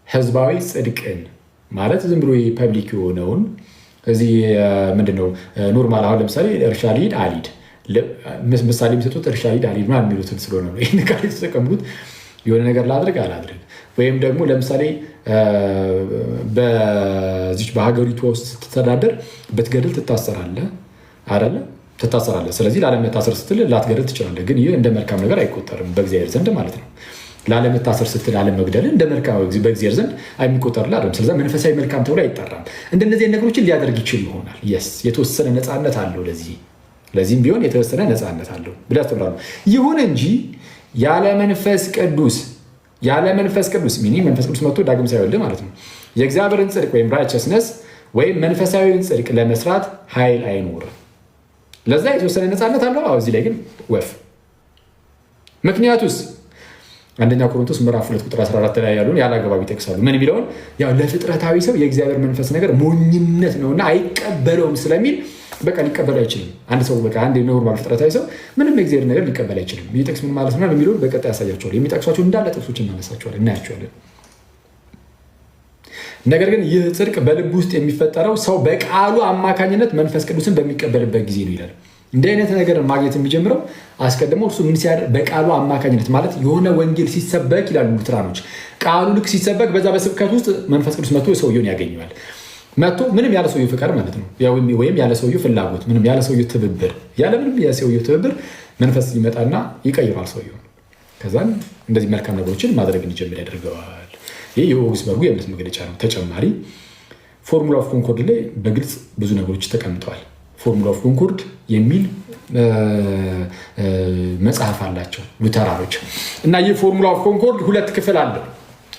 ህዝባዊ ጽድቅን ማለት ዝም ብሎ ፐብሊክ የሆነውን እዚህ ምንድነው ኖርማል። አሁን ለምሳሌ እርሻ ሊድ አሊድ ምሳሌ የሚሰጡት እርሻ ሊድ አሊድ ምናምን የሚሉትን ስለሆነ ነው ይህን ቃል የተጠቀምኩት። የሆነ ነገር ላድርግ አላድርግ፣ ወይም ደግሞ ለምሳሌ በዚች በሀገሪቷ ውስጥ ስትተዳደር ብትገድል ትታሰራለህ አይደለ? ትታሰራለህ። ስለዚህ ላለመታሰር ስትል ላትገድል ትችላለህ። ግን ይህ እንደ መልካም ነገር አይቆጠርም በእግዚአብሔር ዘንድ ማለት ነው። ላለመታሰር ስትል አለመግደል እንደ መልካም በእግዚአብሔር ዘንድ የሚቆጠርልህ አይደለም። ስለዚህ መንፈሳዊ መልካም ተብሎ አይጠራም። እንደነዚህ ነገሮችን ሊያደርግ ይችል ይሆናል። የተወሰነ ነፃነት አለው። ለዚህም ቢሆን የተወሰነ ነፃነት አለው ብለው ያስተምራሉ። ይሁን እንጂ ያለ መንፈስ ቅዱስ ሚኒንግ መንፈስ ቅዱስ መጥቶ ዳግም ሳይወልድ ማለት ነው የእግዚአብሔርን ጽድቅ ወይም ራይቸስነስ ወይም መንፈሳዊውን ጽድቅ ለመስራት ኃይል አይኖርም። ለዛ የተወሰነ ነፃነት አለው። እዚህ ላይ ግን ወፍ ምክንያቱስ አንደኛ ቆሮንቶስ ምዕራፍ 2 ቁጥር 14 ላይ ያሉን ያለ አግባብ ይጠቅሳሉ። ምን የሚለውን ያው ለፍጥረታዊ ሰው የእግዚአብሔር መንፈስ ነገር ሞኝነት ነውና አይቀበለውም ስለሚል በቃ ሊቀበል አይችልም። አንድ ሰው በቃ አንድ ኖርማል ፍጥረታዊ ሰው ምንም የእግዚአብሔር ነገር ሊቀበል አይችልም። ይህ ጥቅስ ምን ማለት ነው የሚለውን በቀጣይ ያሳያቸዋል። የሚጠቅሷቸው እንዳለ ጥቅሶች እናነሳቸዋለን፣ እናያቸዋለን። ነገር ግን ይህ ጽድቅ በልብ ውስጥ የሚፈጠረው ሰው በቃሉ አማካኝነት መንፈስ ቅዱስን በሚቀበልበት ጊዜ ነው ይላል። እንዲህ አይነት ነገር ማግኘት የሚጀምረው አስቀድሞ እርሱ ምን ሲያደርግ በቃሉ አማካኝነት ማለት የሆነ ወንጌል ሲሰበክ ይላሉ ሉትራኖች። ቃሉ ልክ ሲሰበክ በዛ በስብከት ውስጥ መንፈስ ቅዱስ መጥቶ ሰውየውን ያገኘዋል። መጥቶ ምንም ያለ ሰውየው ፍቃድ ማለት ነው ወይም ያለ ሰውየው ፍላጎት ምንም ያለ ሰውየው ትብብር ምንም የሰውየው ትብብር መንፈስ ይመጣና ይቀይራል ሰውየውን። ከዛን እንደዚህ መልካም ነገሮችን ማድረግ እንዲጀምር ያደርገዋል። ይህ የኦግስበርጉ የእምነት መግለጫ ነው። ተጨማሪ ፎርሙላ ኦፍ ኮንኮርድ ላይ በግልጽ ብዙ ነገሮች ተቀምጠዋል። ፎርሙላ ኦፍ ኮንኮርድ የሚል መጽሐፍ አላቸው ሉተራኖች እና ይህ ፎርሙላ ኦፍ ኮንኮርድ 2 ክፍል አለው።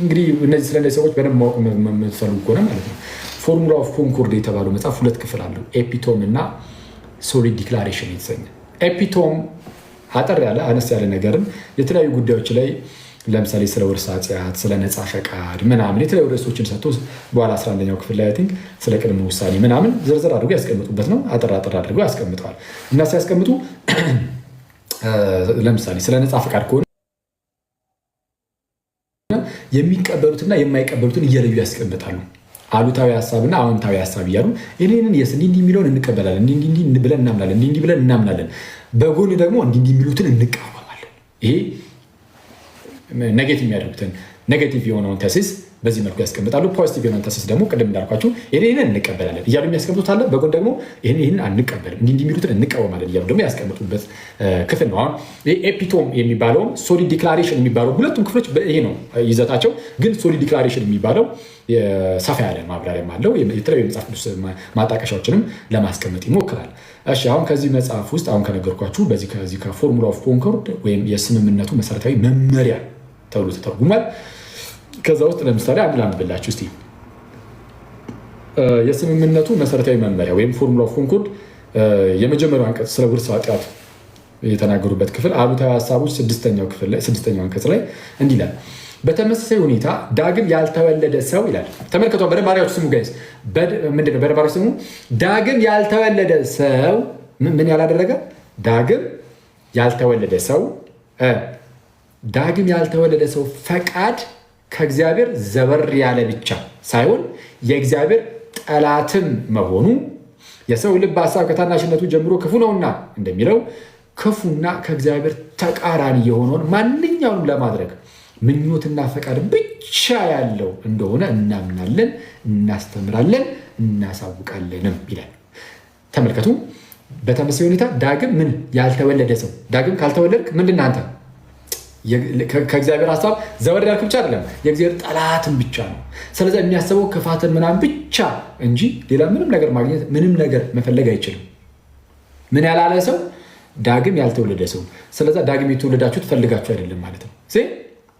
እንግዲህ እነዚህ ስለነዚህ ሰዎች በደንብ ማወቅ የምትፈልጉ ከሆነ ማለት ነው ፎርሙላ ኦፍ ኮንኮርድ የተባለው መጽሐፍ 2 ክፍል አለው። ኤፒቶም እና ሶሊድ ዲክላሬሽን የተሰኘ። ኤፒቶም አጠር ያለ አነስ ያለ ነገርን የተለያዩ ጉዳዮች ላይ ለምሳሌ ስለ ውርስ ኃጢአት፣ ስለ ነፃ ፈቃድ ምናምን የተለያዩ ርዕሶችን ሰጥቶ በኋላ 11ኛው ክፍል ላይ ቲንክ ስለ ቅድመ ውሳኔ ምናምን ዝርዝር አድርጎ ያስቀምጡበት ነው። አጠር አድርጎ ያስቀምጠዋል እና ሲያስቀምጡ ለምሳሌ ስለ ነፃ ፈቃድ ከሆነ የሚቀበሉትና የማይቀበሉትን እየለዩ ያስቀምጣሉ። አሉታዊ ሀሳብና አዎንታዊ ሀሳብ እያሉ ይህንን እንዲህ የሚለውን እንቀበላለን፣ እንዲህ ብለን እናምናለን፣ እንዲህ ብለን እናምናለን። በጎን ደግሞ እንዲህ የሚሉትን እንቃወማለን። ይሄ ኔጌቲቭ የሚያደርጉትን ኔጌቲቭ የሆነውን ተሲስ በዚህ መልኩ ያስቀምጣሉ። ፖዚቲቭ የሆነውን ተሲስ ደግሞ ቅድም እንዳልኳችሁ ይህንን እንቀበላለን እያሉ የሚያስቀምጡት አለ። በጎን ደግሞ ይህን አንቀበልም፣ እንዲህ የሚሉትን እንቃወማለን እያሉ ደግሞ ያስቀምጡበት ክፍል ነው። አሁን ኤፒቶም የሚባለውም ሶሊድ ዲክላሬሽን የሚባለው ሁለቱም ክፍሎች ይሄ ነው ይዘታቸው። ግን ሶሊድ ዲክላሬሽን የሚባለው ሰፋ ያለ ማብራሪያም አለው። የተለያዩ የመጽሐፍ ቅዱስ ማጣቀሻዎችንም ለማስቀመጥ ይሞክራል። እሺ አሁን ከዚህ መጽሐፍ ውስጥ አሁን ከነገርኳችሁ ከዚህ ከፎርሙላ ኦፍ ኮንኮርድ ወይም የስምምነቱ መሰረታዊ መመሪያ ተብሎ ተተርጉሟል። ከዛ ውስጥ ለምሳሌ አንድ ላንብብላችሁ እስቲ። የስምምነቱ መሰረታዊ መመሪያ ወይም ፎርሙላ ኦፍ ኮንኮርድ የመጀመሪያው አንቀጽ ስለ ውርስ ኃጢአት የተናገሩበት ክፍል አሉታዊ ሀሳቦች 6ኛው አንቀጽ ላይ እንዲህ ይላል። በተመሳሳይ ሁኔታ ዳግም ያልተወለደ ሰው ይላል። ተመልከቱ በደንብ አድርጋችሁ ስሙ ጋይስ። ምንድነው በደንብ አድርጋችሁ ስሙ። ዳግም ያልተወለደ ሰው ምን ያላደረገ? ዳግም ያልተወለደ ሰው ፈቃድ ከእግዚአብሔር ዘበር ያለ ብቻ ሳይሆን የእግዚአብሔር ጠላትም መሆኑ የሰው ልብ ሀሳብ ከታናሽነቱ ጀምሮ ክፉ ነውና እንደሚለው ክፉና ከእግዚአብሔር ተቃራኒ የሆነውን ማንኛውንም ለማድረግ ምኞትና ፈቃድ ብቻ ያለው እንደሆነ እናምናለን፣ እናስተምራለን፣ እናሳውቃለንም ይላል። ተመልከቱ። በተመሳሳይ ሁኔታ ዳግም ምን ያልተወለደ ሰው ዳግም ካልተወለድክ ምንድን ነህ አንተ? ከእግዚአብሔር ሀሳብ ዘወር ያልክ ብቻ አይደለም፣ የእግዚአብሔር ጠላትም ብቻ ነው። ስለዚህ የሚያስበው ክፋትን ምናምን ብቻ እንጂ ሌላ ምንም ነገር ማግኘት ምንም ነገር መፈለግ አይችልም። ምን ያላለ ሰው? ዳግም ያልተወለደ ሰው። ስለዚህ ዳግም የተወለዳችሁት ፈልጋችሁ አይደለም ማለት ነው።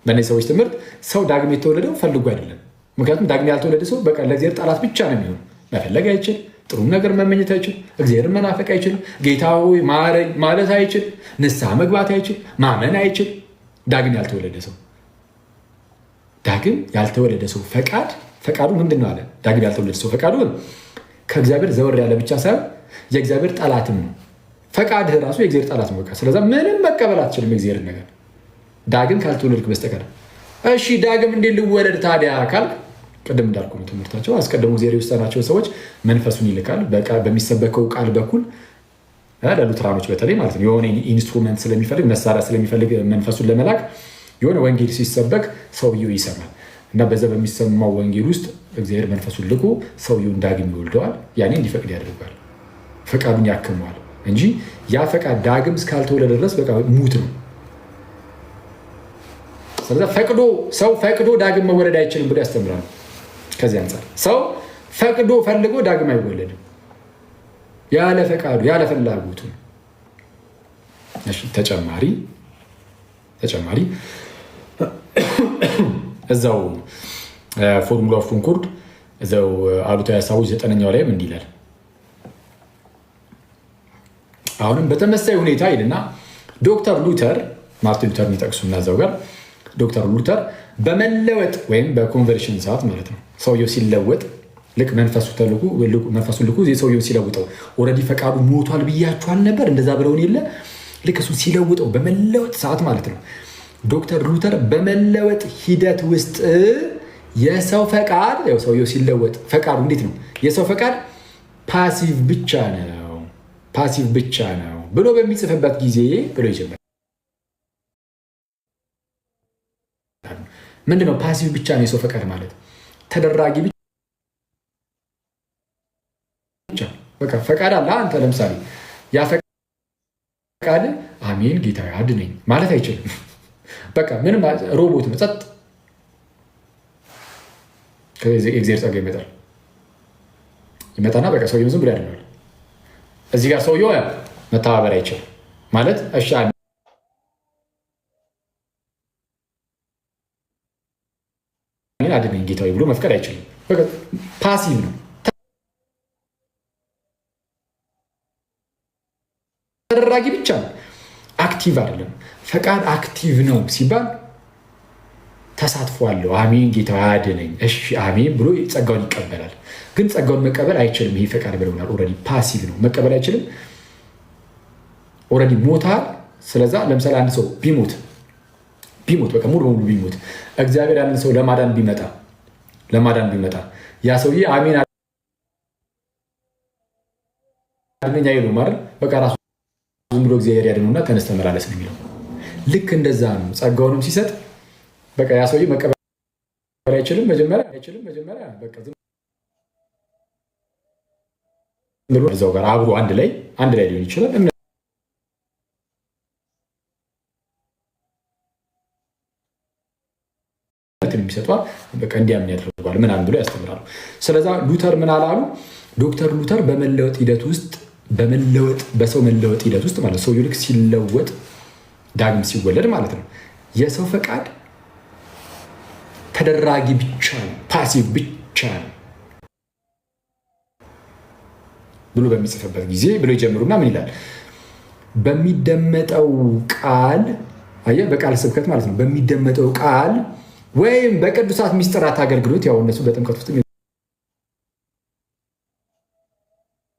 በእነዚህ ሰዎች ትምህርት ሰው ዳግም የተወለደው ፈልጎ አይደለም። ምክንያቱም ዳግም ያልተወለደ ሰው በቃ ለእግዚአብሔር ጠላት ብቻ ነው የሚሆን። መፈለግ አይችል፣ ጥሩ ነገር መመኘት አይችል፣ እግዚአብሔርን መናፈቅ አይችል፣ ጌታ ሆይ ማረኝ ማለት አይችል፣ ንስሐ መግባት አይችል፣ ማመን አይችል። ዳግም ያልተወለደ ሰው ፈቃዱ ምንድን ነው አለ? ዳግም ያልተወለደ ሰው ፈቃዱ ከእግዚአብሔር ዘወር ያለ ብቻ ሳይሆን የእግዚአብሔር ጠላትም ነው። ፈቃድህ ራሱ የእግዚአብሔር ጠላት ነው። ስለዛ ምንም መቀበል አትችልም የእግዚአብሔር ነገር ዳግም ካልተወለድክ በስተቀር። እሺ ዳግም እንዴት ልወለድ ታዲያ ካልክ ቅድም እንዳልኩ ነው ትምህርታቸው። አስቀድሞ እግዚአብሔር የወሰናቸውን ሰዎች መንፈሱን ይልካል በሚሰበከው ቃል በኩል ለሉትራኖች በተለይ ማለት ነው። የሆነ ኢንስትሩመንት ስለሚፈልግ መሳሪያ ስለሚፈልግ መንፈሱን ለመላክ የሆነ ወንጌል ሲሰበክ ሰውየው ይሰማል እና በዛ በሚሰማው ወንጌል ውስጥ እግዚአብሔር መንፈሱን ልኮ ሰውየውን ዳግም ይወልደዋል። ያኔ እንዲፈቅድ ያደርጋል፣ ፈቃዱን ያክመዋል እንጂ ያ ፈቃድ ዳግም እስካልተወለደ ድረስ በቃ ሙት ነው። ስለዚህ ሰው ፈቅዶ ዳግም መወለድ አይችልም ብሎ ያስተምራል። ከዚህ አንጻር ሰው ፈቅዶ ፈልጎ ዳግም አይወለድም፣ ያለ ፈቃዱ ያለ ፍላጎቱ። ተጨማሪ እዛው ፎርሙላ ኦፍ ኮንኮርድ እዛው አሉታዊ ሀሳቦች 9ኛው ላይም እንዲህ ይላል። አሁንም በተመሳሳይ ሁኔታ ይልና ዶክተር ሉተር ማርቲን ሉተርን ይጠቅሱና እዛው ጋር ዶክተር ሉተር በመለወጥ ወይም በኮንቨርሽን ሰዓት ማለት ነው ሰውየው ሲለወጥ ልክ መንፈሱን ልኩ ሰውየው ሲለውጠው ኦልሬዲ ፈቃዱ ሞቷል ብያችኋል ነበር እንደዛ ብለውን የለ ልክ እሱ ሲለውጠው በመለወጥ ሰዓት ማለት ነው። ዶክተር ሉተር በመለወጥ ሂደት ውስጥ የሰው ፈቃድ ሰውየው ሲለወጥ ፈቃዱ እንዴት ነው? የሰው ፈቃድ ፓሲቭ ብቻ ነው ብሎ በሚጽፍበት ጊዜ ብሎ ይጀምራል። ምንድነው ፓሲቭ ብቻ ነው የሰው ፈቃድ ማለት? ተደራጊ ብቻ። በቃ ፈቃድ አለ። አንተ ለምሳሌ ያ ፈቃድ አሜን ጌታ አድነኝ ማለት አይችልም። በቃ ምንም ሮቦት ነው፣ ጸጥ። ከእግዚአብሔር ጸጋ ይመጣና በቃ ሰውየው ዝም ብሎ ያድነዋል። እዚህ ጋር ሰውየው መተባበር አይችልም ማለት እሺ አድነኝ ጌታዊ ብሎ መፍቀድ አይችልም። ፓሲቭ ነው። ተደራጊ ብቻ ነው፣ አክቲቭ አይደለም። ፈቃድ አክቲቭ ነው ሲባል ተሳትፎ አለው። አሜን ጌታ አድነኝ፣ እሺ አሜን ብሎ ጸጋውን ይቀበላል። ግን ጸጋውን መቀበል አይችልም። ይሄ ፈቃድ ብለውናል። ኦልሬዲ ፓሲቭ ነው፣ መቀበል አይችልም። ኦልሬዲ ሞታል። ስለዛ ለምሳሌ አንድ ሰው ቢሞት በቃ ሙሉ በሙሉ ቢሞት እግዚአብሔር ያንን ሰው ለማዳን ቢመጣ ያ ሰውዬ አሜን አድነኝ አይሉም አይደል? በቃ ራሱ ዝም ብሎ እግዚአብሔር ያድነውና ተነስ ተመላለስ ነው የሚለው። ልክ እንደዛ ነው። ጸጋውንም ሲሰጥ በቃ ያ ሰውዬ መቀበል አይችልም። መጀመሪያ በቃ ዝም ብሎ እዛው ጋር አብሮ አንድ ላይ ሊሆን ይችላል። የሚሰጧል በቃ እንዲያምን ያደርጓል ምናምን ብሎ ያስተምራሉ። ስለዛ ሉተር ምን አላሉ? ዶክተር ሉተር በመለወጥ ሂደት ውስጥ በሰው መለወጥ ሂደት ውስጥ ማለት ሰው ልክ ሲለወጥ ዳግም ሲወለድ ማለት ነው የሰው ፈቃድ ተደራጊ ብቻ ነው፣ ፓሲቭ ብቻ ነው ብሎ በሚጽፍበት ጊዜ ብሎ ይጀምሩና ምን ይላል? በሚደመጠው ቃል አየህ፣ በቃል ስብከት ማለት ነው። በሚደመጠው ቃል ወይም በቅዱሳት ሚስጥራት አገልግሎት ያው እነሱ በጥምቀት ውስጥ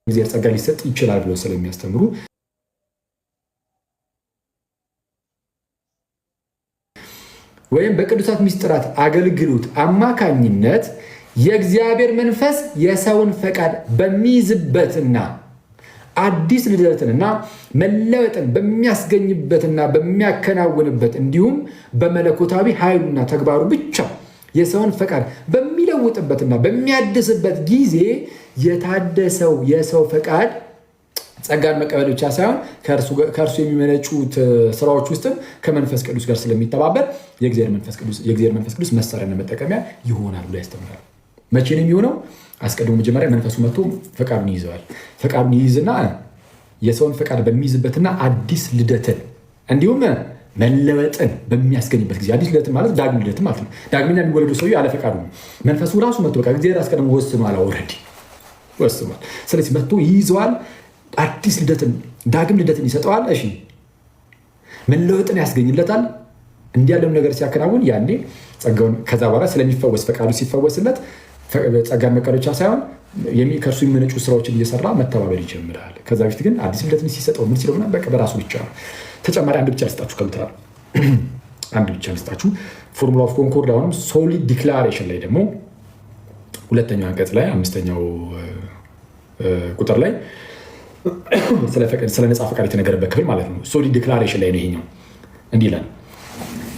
እግዚአብሔር ጸጋ ሊሰጥ ይችላል ብሎ ስለሚያስተምሩ ወይም በቅዱሳት ሚስጥራት አገልግሎት አማካኝነት የእግዚአብሔር መንፈስ የሰውን ፈቃድ በሚይዝበትና አዲስ ልደትንና መለወጥን በሚያስገኝበትና በሚያከናውንበት እንዲሁም በመለኮታዊ ኃይሉና ተግባሩ ብቻ የሰውን ፈቃድ በሚለውጥበትና በሚያድስበት ጊዜ የታደሰው የሰው ፈቃድ ጸጋን መቀበል ብቻ ሳይሆን ከእርሱ የሚመነጩት ስራዎች ውስጥም ከመንፈስ ቅዱስ ጋር ስለሚተባበር የእግዚአብሔር መንፈስ ቅዱስ መሳሪያና መጠቀሚያ ይሆናል ብሎ ያስተምራል። መቼ ነው የሚሆነው? አስቀድሞ መጀመሪያ መንፈሱ መጥቶ ፈቃዱን ይይዘዋል። ፈቃዱን ይይዝና የሰውን ፈቃድ በሚይዝበትና አዲስ ልደትን እንዲሁም መለወጥን በሚያስገኝበት ጊዜ አዲስ ልደትን ማለት ዳግም ልደትን ማለት ነው። ዳግመኛ የሚወለዱ ሰው ያለ ፈቃዱ ነው። መንፈሱ ራሱ መጥቶ በቃ እግዚአብሔር አስቀድሞ ወስኗል፣ ኦልሬዲ ወስኗል። ስለዚህ መጥቶ ይይዘዋል። አዲስ ልደትን ዳግም ልደትን ይሰጠዋል። እሺ መለወጥን ያስገኝለታል። እንዲያለም ነገር ሲያከናውን ያኔ ጸጋውን ከዛ በኋላ ስለሚፈወስ ፈቃዱ ሲፈወስለት ጸጋን መቀበል ብቻ ሳይሆን ከእርሱ የሚመነጩ ስራዎችን እየሰራ መተባበር ይጀምራል። ከዛ በፊት ግን አዲስ ልደትን ሲሰጠው ምን ሲለው በቃ በራሱ ብቻ ነው። ተጨማሪ አንድ ብቻ ልስጣችሁ ከሉተር አንድ ብቻ ልስጣችሁ። ፎርሙላ ኦፍ ኮንኮርድ አሁንም ሶሊድ ዲክላሬሽን ላይ ደግሞ ሁለተኛው አንቀጽ ላይ 5ኛው ቁጥር ላይ ስለ ነፃ ፈቃድ የተነገረበት ክፍል ማለት ነው። ሶሊድ ዲክላሬሽን ላይ ነው ይሄኛው። እንዲህ ይላል፣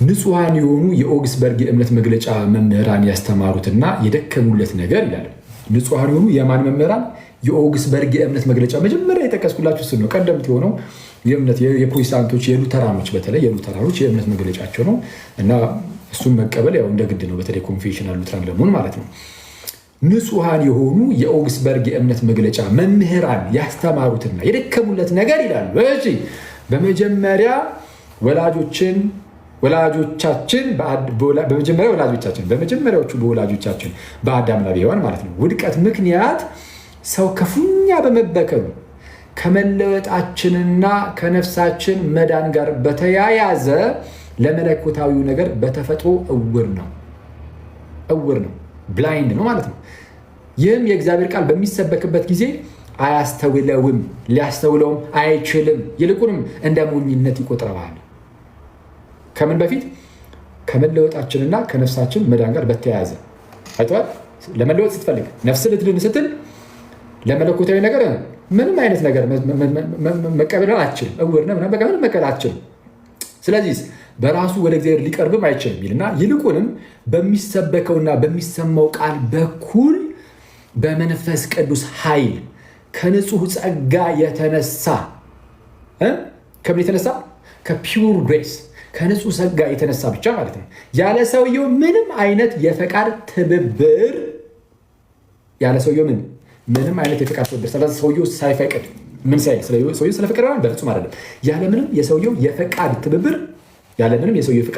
ንጹሐን የሆኑ የኦግስበርግ የእምነት መግለጫ መምህራን ያስተማሩትና የደከሙለት ነገር ይላል። ንጹሐን የሆኑ የማን መምህራን? የኦግስበርግ የእምነት መግለጫ መጀመሪያ የጠቀስኩላችሁ እሱን ነው። ቀደምት የሆነው የእምነት የፕሮቴስታንቶች የሉተራኖች በተለይ የሉተራኖች የእምነት መግለጫቸው ነው እና እሱን መቀበል ያው እንደ ግድ ነው። በተለይ ኮንፌሽናል ሉተራን ለመሆን ማለት ነው። ንጹሐን የሆኑ የኦግስበርግ የእምነት መግለጫ መምህራን ያስተማሩትና የደከሙለት ነገር ይላሉ። እሺ በመጀመሪያ በመጀመሪያዎቹ በወላጆቻችን በአዳምና በሔዋን ማለት ነው ውድቀት ምክንያት ሰው ክፉኛ በመበከሉ ከመለወጣችንና ከነፍሳችን መዳን ጋር በተያያዘ ለመለኮታዊው ነገር በተፈጥሮ እውር ነው፣ ብላይንድ ነው ማለት ነው። ይህም የእግዚአብሔር ቃል በሚሰበክበት ጊዜ አያስተውለውም፣ ሊያስተውለውም አይችልም። ይልቁንም እንደ ሞኝነት ይቆጥረዋል። ከምን በፊት? ከመለወጣችንና ከነፍሳችን መዳን ጋር በተያያዘ አይተዋል። ለመለወጥ ስትፈልግ ነፍስ ልትድን ስትል ለመለኮታዊ ነገር ምንም አይነት ነገር መቀበል አትችልም። እውር ነህ ምናምን በቃ ምንም መቀበል አትችልም። ስለዚህ በራሱ ወደ እግዚአብሔር ሊቀርብም አይችልም ይልና ይልቁንም በሚሰበከውና በሚሰማው ቃል በኩል በመንፈስ ቅዱስ ኃይል ከንጹህ ጸጋ የተነሳ ከምን የተነሳ? ከፒውር ግሬስ ከንጹህ ጸጋ የተነሳ ብቻ ማለት ነው። ያለ ሰውየው ምንም አይነት የፈቃድ ትብብር ምንም አይነት የፈቃድ ትብብር ስለዚህ ሰውየው ሳይፈቅድ ምን ሳይል ሰውየው ስለፈቀደ በፍጹም አይደለም። ያለምንም የሰውየው የፈቃድ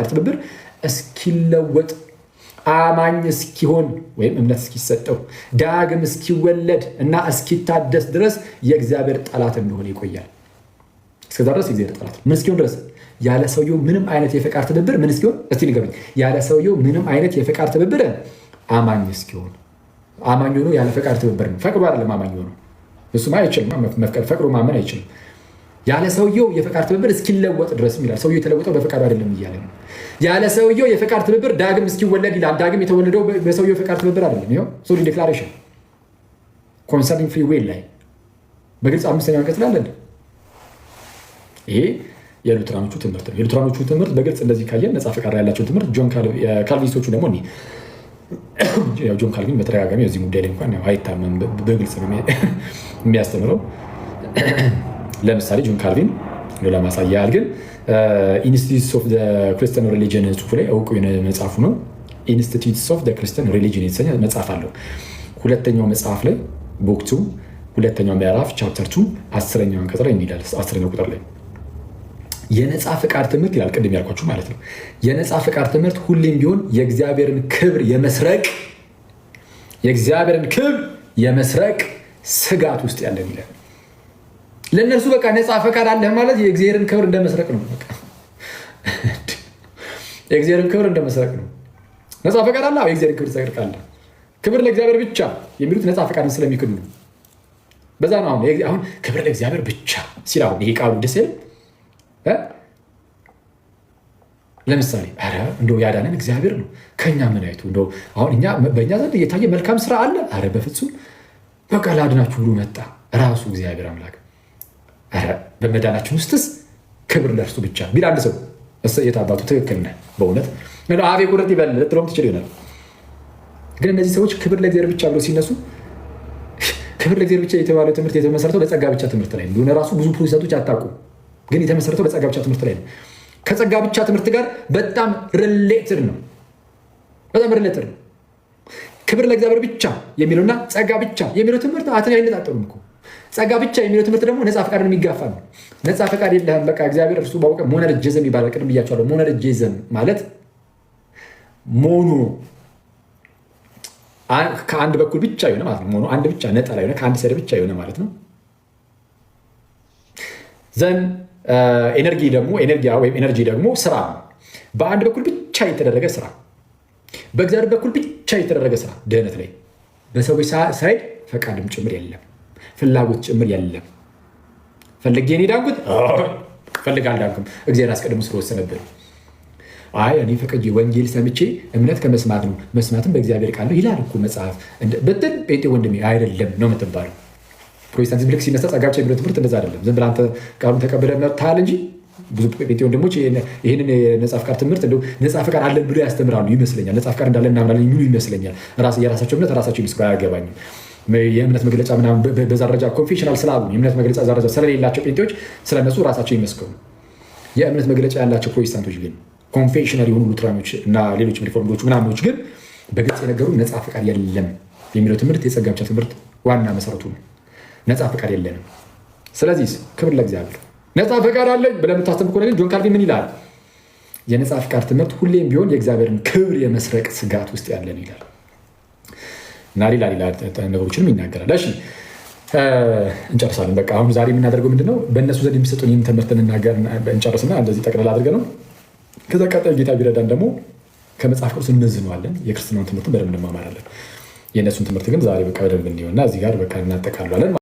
ትብብር እስኪለወጥ አማኝ እስኪሆን ወይም እምነት እስኪሰጠው ዳግም እስኪወለድ እና እስኪታደስ ድረስ የእግዚአብሔር ጠላት እንደሆነ ይቆያል። እስከዛ ድረስ የእግዚአብሔር ጠላት ምን እስኪሆን ድረስ ያለ ሰውየው ምንም አይነት የፈቃድ ትብብር ምን እስኪሆን እስቲ ንገሩኝ። ያለ ሰውየው ምንም አይነት የፈቃድ ትብብር አማኝ እስኪሆን። አማኝ ሆኖ ያለ ፈቃድ ትብብር ነው። ፈቅዶ አይደለም አማኝ ሆኖ እሱማ አይችልም። መፍቀድ ፈቅዶ ማመን አይችልም። ያለ ሰውየው የፈቃድ ትብብር እስኪለወጥ ድረስ ይላል። ሰውየው የተለወጠው በፈቃዱ አይደለም እያለ ነው። ያለ ሰውየው የፈቃድ ትብብር ዳግም እስኪወለድ ይላል። ዳግም የተወለደው በሰውየው የፈቃድ ትብብር አይደለም። ይኸው ሶሪ ዴክላሬሽን ኮንሰርኒንግ ፍሪ ዊል ላይ በግልጽ 5ኛው አንቀጽ ላይ አለ። ይሄ የሉትራኖቹ ትምህርት ነው። የሉትራኖቹ ትምህርት በግልጽ እንደዚህ ካየን ነፃ ፈቃድ ያላቸው ትምህርት ካልቪኒስቶቹ ደግሞ ጆን ካልቪን በተደጋጋሚ በዚህ ጉዳይ ላይ እንኳን አይታመም በግልጽ ነው የሚያስተምረው። ለምሳሌ ጆን ካልቪን ለማሳያ ያህል ግን ኢንስቲትዩትስ ኦፍ ክርስቲያን ሪሊጅን ጽሑፉ ላይ እውቁ መጽሐፉ ነው። ኢንስቲትዩትስ ኦፍ ክርስቲያን ሪሊጅን የተሰኘ መጽሐፍ አለው። ሁለተኛው መጽሐፍ ላይ ቡክ 2 ሁለተኛው ምዕራፍ ቻፕተር 2 10ኛው አንቀጽ ላይ እንዲላል 10ኛው ቁጥር ላይ የነፃ ፈቃድ ትምህርት ይላል። ቅድም ያልኳችሁ ማለት ነው። የነፃ ፈቃድ ትምህርት ሁሌም ቢሆን የእግዚአብሔርን ክብር የመስረቅ ስጋት ውስጥ ያለን ይላል። ለእነርሱ በቃ ነፃ ፈቃድ አለህ ማለት የእግዚአብሔርን ክብር እንደመስረቅ ነው። የእግዚአብሔርን ክብር እንደመስረቅ ነው። ነፃ ፈቃድ አለ፣ የእግዚአብሔርን ክብር ትሰርቃለህ። ክብር ለእግዚአብሔር ብቻ የሚሉት ነፃ ፈቃድን ስለሚክዱ ነው። በዛ ነው አሁን ክብር ለእግዚአብሔር ብቻ ሲል አሁን ይሄ ቃሉ ደስ ይላል። ለምሳሌ ኧረ እንደው ያዳነን እግዚአብሔር ነው ከኛ ምን አይቱ እንደው አሁን በእኛ ዘንድ እየታየ መልካም ስራ አለ? ኧረ በፍጹም በቃ ላድናችሁ ብሎ መጣ ራሱ እግዚአብሔር አምላክ። ኧረ በመዳናችን ውስጥስ ክብር ለእርሱ ብቻ ቢል አንድ ሰው እሰየት አባቱ ትክክል ነህ በእውነት አፌ ቁርጥ ይበል ልትለውም ትችል ይሆናል። ግን እነዚህ ሰዎች ክብር ለእግዚአብሔር ብቻ ብሎ ሲነሱ ክብር ለእግዚአብሔር ብቻ የተባለው ትምህርት የተመሰረተው በጸጋ ብቻ ትምህርት ላይ እንደሆነ ራሱ ብዙ ፕሮቴስታንቶች አታውቁም። ግን የተመሰረተው በጸጋ ብቻ ትምህርት ላይ ነው። ከጸጋ ብቻ ትምህርት ጋር በጣም ሪሌትድ ነው። ክብር ለእግዚአብሔር ብቻ የሚለውና ጸጋ ብቻ የሚለው ትምህርት አይነጣጠሉም እኮ። ጸጋ ብቻ የሚለው ትምህርት ደግሞ ነፃ ፈቃድን የሚጋፋ ነው። ነፃ ፈቃድ የለህም በቃ እግዚአብሔር እርሱ ባወቀ ሞኖሎጂዝም ይባላል። ቅድም ብያቸዋለሁ። ሞኖሎጂዝም ማለት ሞኖ ከአንድ በኩል ብቻ የሆነ ማለት ነው። ሞኖ አንድ ብቻ ነጠላ የሆነ ከአንድ ሳይድ ብቻ የሆነ ማለት ነው። ዘን ኤነርጂ ደግሞ ስራ ነው። በአንድ በኩል ብቻ የተደረገ ስራ፣ በእግዚአብሔር በኩል ብቻ የተደረገ ስራ ድህነት ላይ በሰዎች ሳይድ ፈቃድም ጭምር የለም፣ ፍላጎት ጭምር የለም። ፈልጌ እኔ ዳንኩት ፈልግ አልዳንኩም እግዚአብሔር አስቀድሞ ስለወሰነብን። አይ እኔ ፈቅጄ ወንጌል ሰምቼ እምነት ከመስማት ነው መስማትም በእግዚአብሔር ቃል ነው ይላል እኮ መጽሐፍ ብትል ጴንጤ ወንድሜ አይደለም ነው የምትባለው። ፕሮቴስታንቲዝም ልክ ሲነሳ ጸጋ ብቻ የሚለው ትምህርት እንደዛ አይደለም። ዝም ብለህ አንተ ቃሉን ተቀብለህ መጥተሃል እንጂ ብዙ ጴንጤ ወንድሞች ይህንን የነፃ ፈቃድ ትምህርት እንደው ነፃ ፈቃድ አለን ብሎ ያስተምራሉ ይመስለኛል። ነፃ ፈቃድ እንዳለን እናምናለን የሚሉ ይመስለኛል። የራሳቸው እምነት ራሳቸው ይመስሉ አያገባኝም። የእምነት መግለጫ ምናምን በዛ ደረጃ ኮንፌሽናል ስላሉ የእምነት መግለጫ ዛ ደረጃ ስለሌላቸው ጴንጤዎች ስለነሱ ራሳቸው ይመስከሩ። የእምነት መግለጫ ያላቸው ፕሮቴስታንቶች ግን ኮንፌሽናል የሆኑ ሉትራኖች እና ሌሎች ሪፎርመሮች ምናምኖች ግን በግልጽ የነገሩ ነፃ ፈቃድ የለም የሚለው ትምህርት የጸጋ ብቻ ትምህርት ዋና መሰረቱ ነው። ነፃ ፈቃድ የለንም። ስለዚህ ክብር ለእግዚአብሔር። ነፃ ፈቃድ አለኝ ብለህ የምታስተምር ከሆነ ግን ጆን ካልቪን ምን ይላል? የነፃ ፈቃድ ትምህርት ሁሌም ቢሆን የእግዚአብሔርን ክብር የመስረቅ ስጋት ውስጥ ያለን ይላል እና ሌላ ነገሮችንም ይናገራል። እሺ እንጨርሳለን። በቃ አሁን ዛሬ የምናደርገው ምንድነው? በእነሱ ዘንድ የሚሰጡን ይህን ትምህርት እንጨርስና እንደዚህ ጠቅላላ አድርገ ነው። ከዛ ቀጣይ ጌታ ቢረዳን ደግሞ ከመጽሐፍ ቅዱስ እንመዝነዋለን። የክርስትናውን ትምህርትን በደንብ እንማማራለን። የእነሱን ትምህርት ግን ዛሬ በቃ በደንብ እንዲሆንና እዚህ ጋር በቃ እናጠቃለዋለን።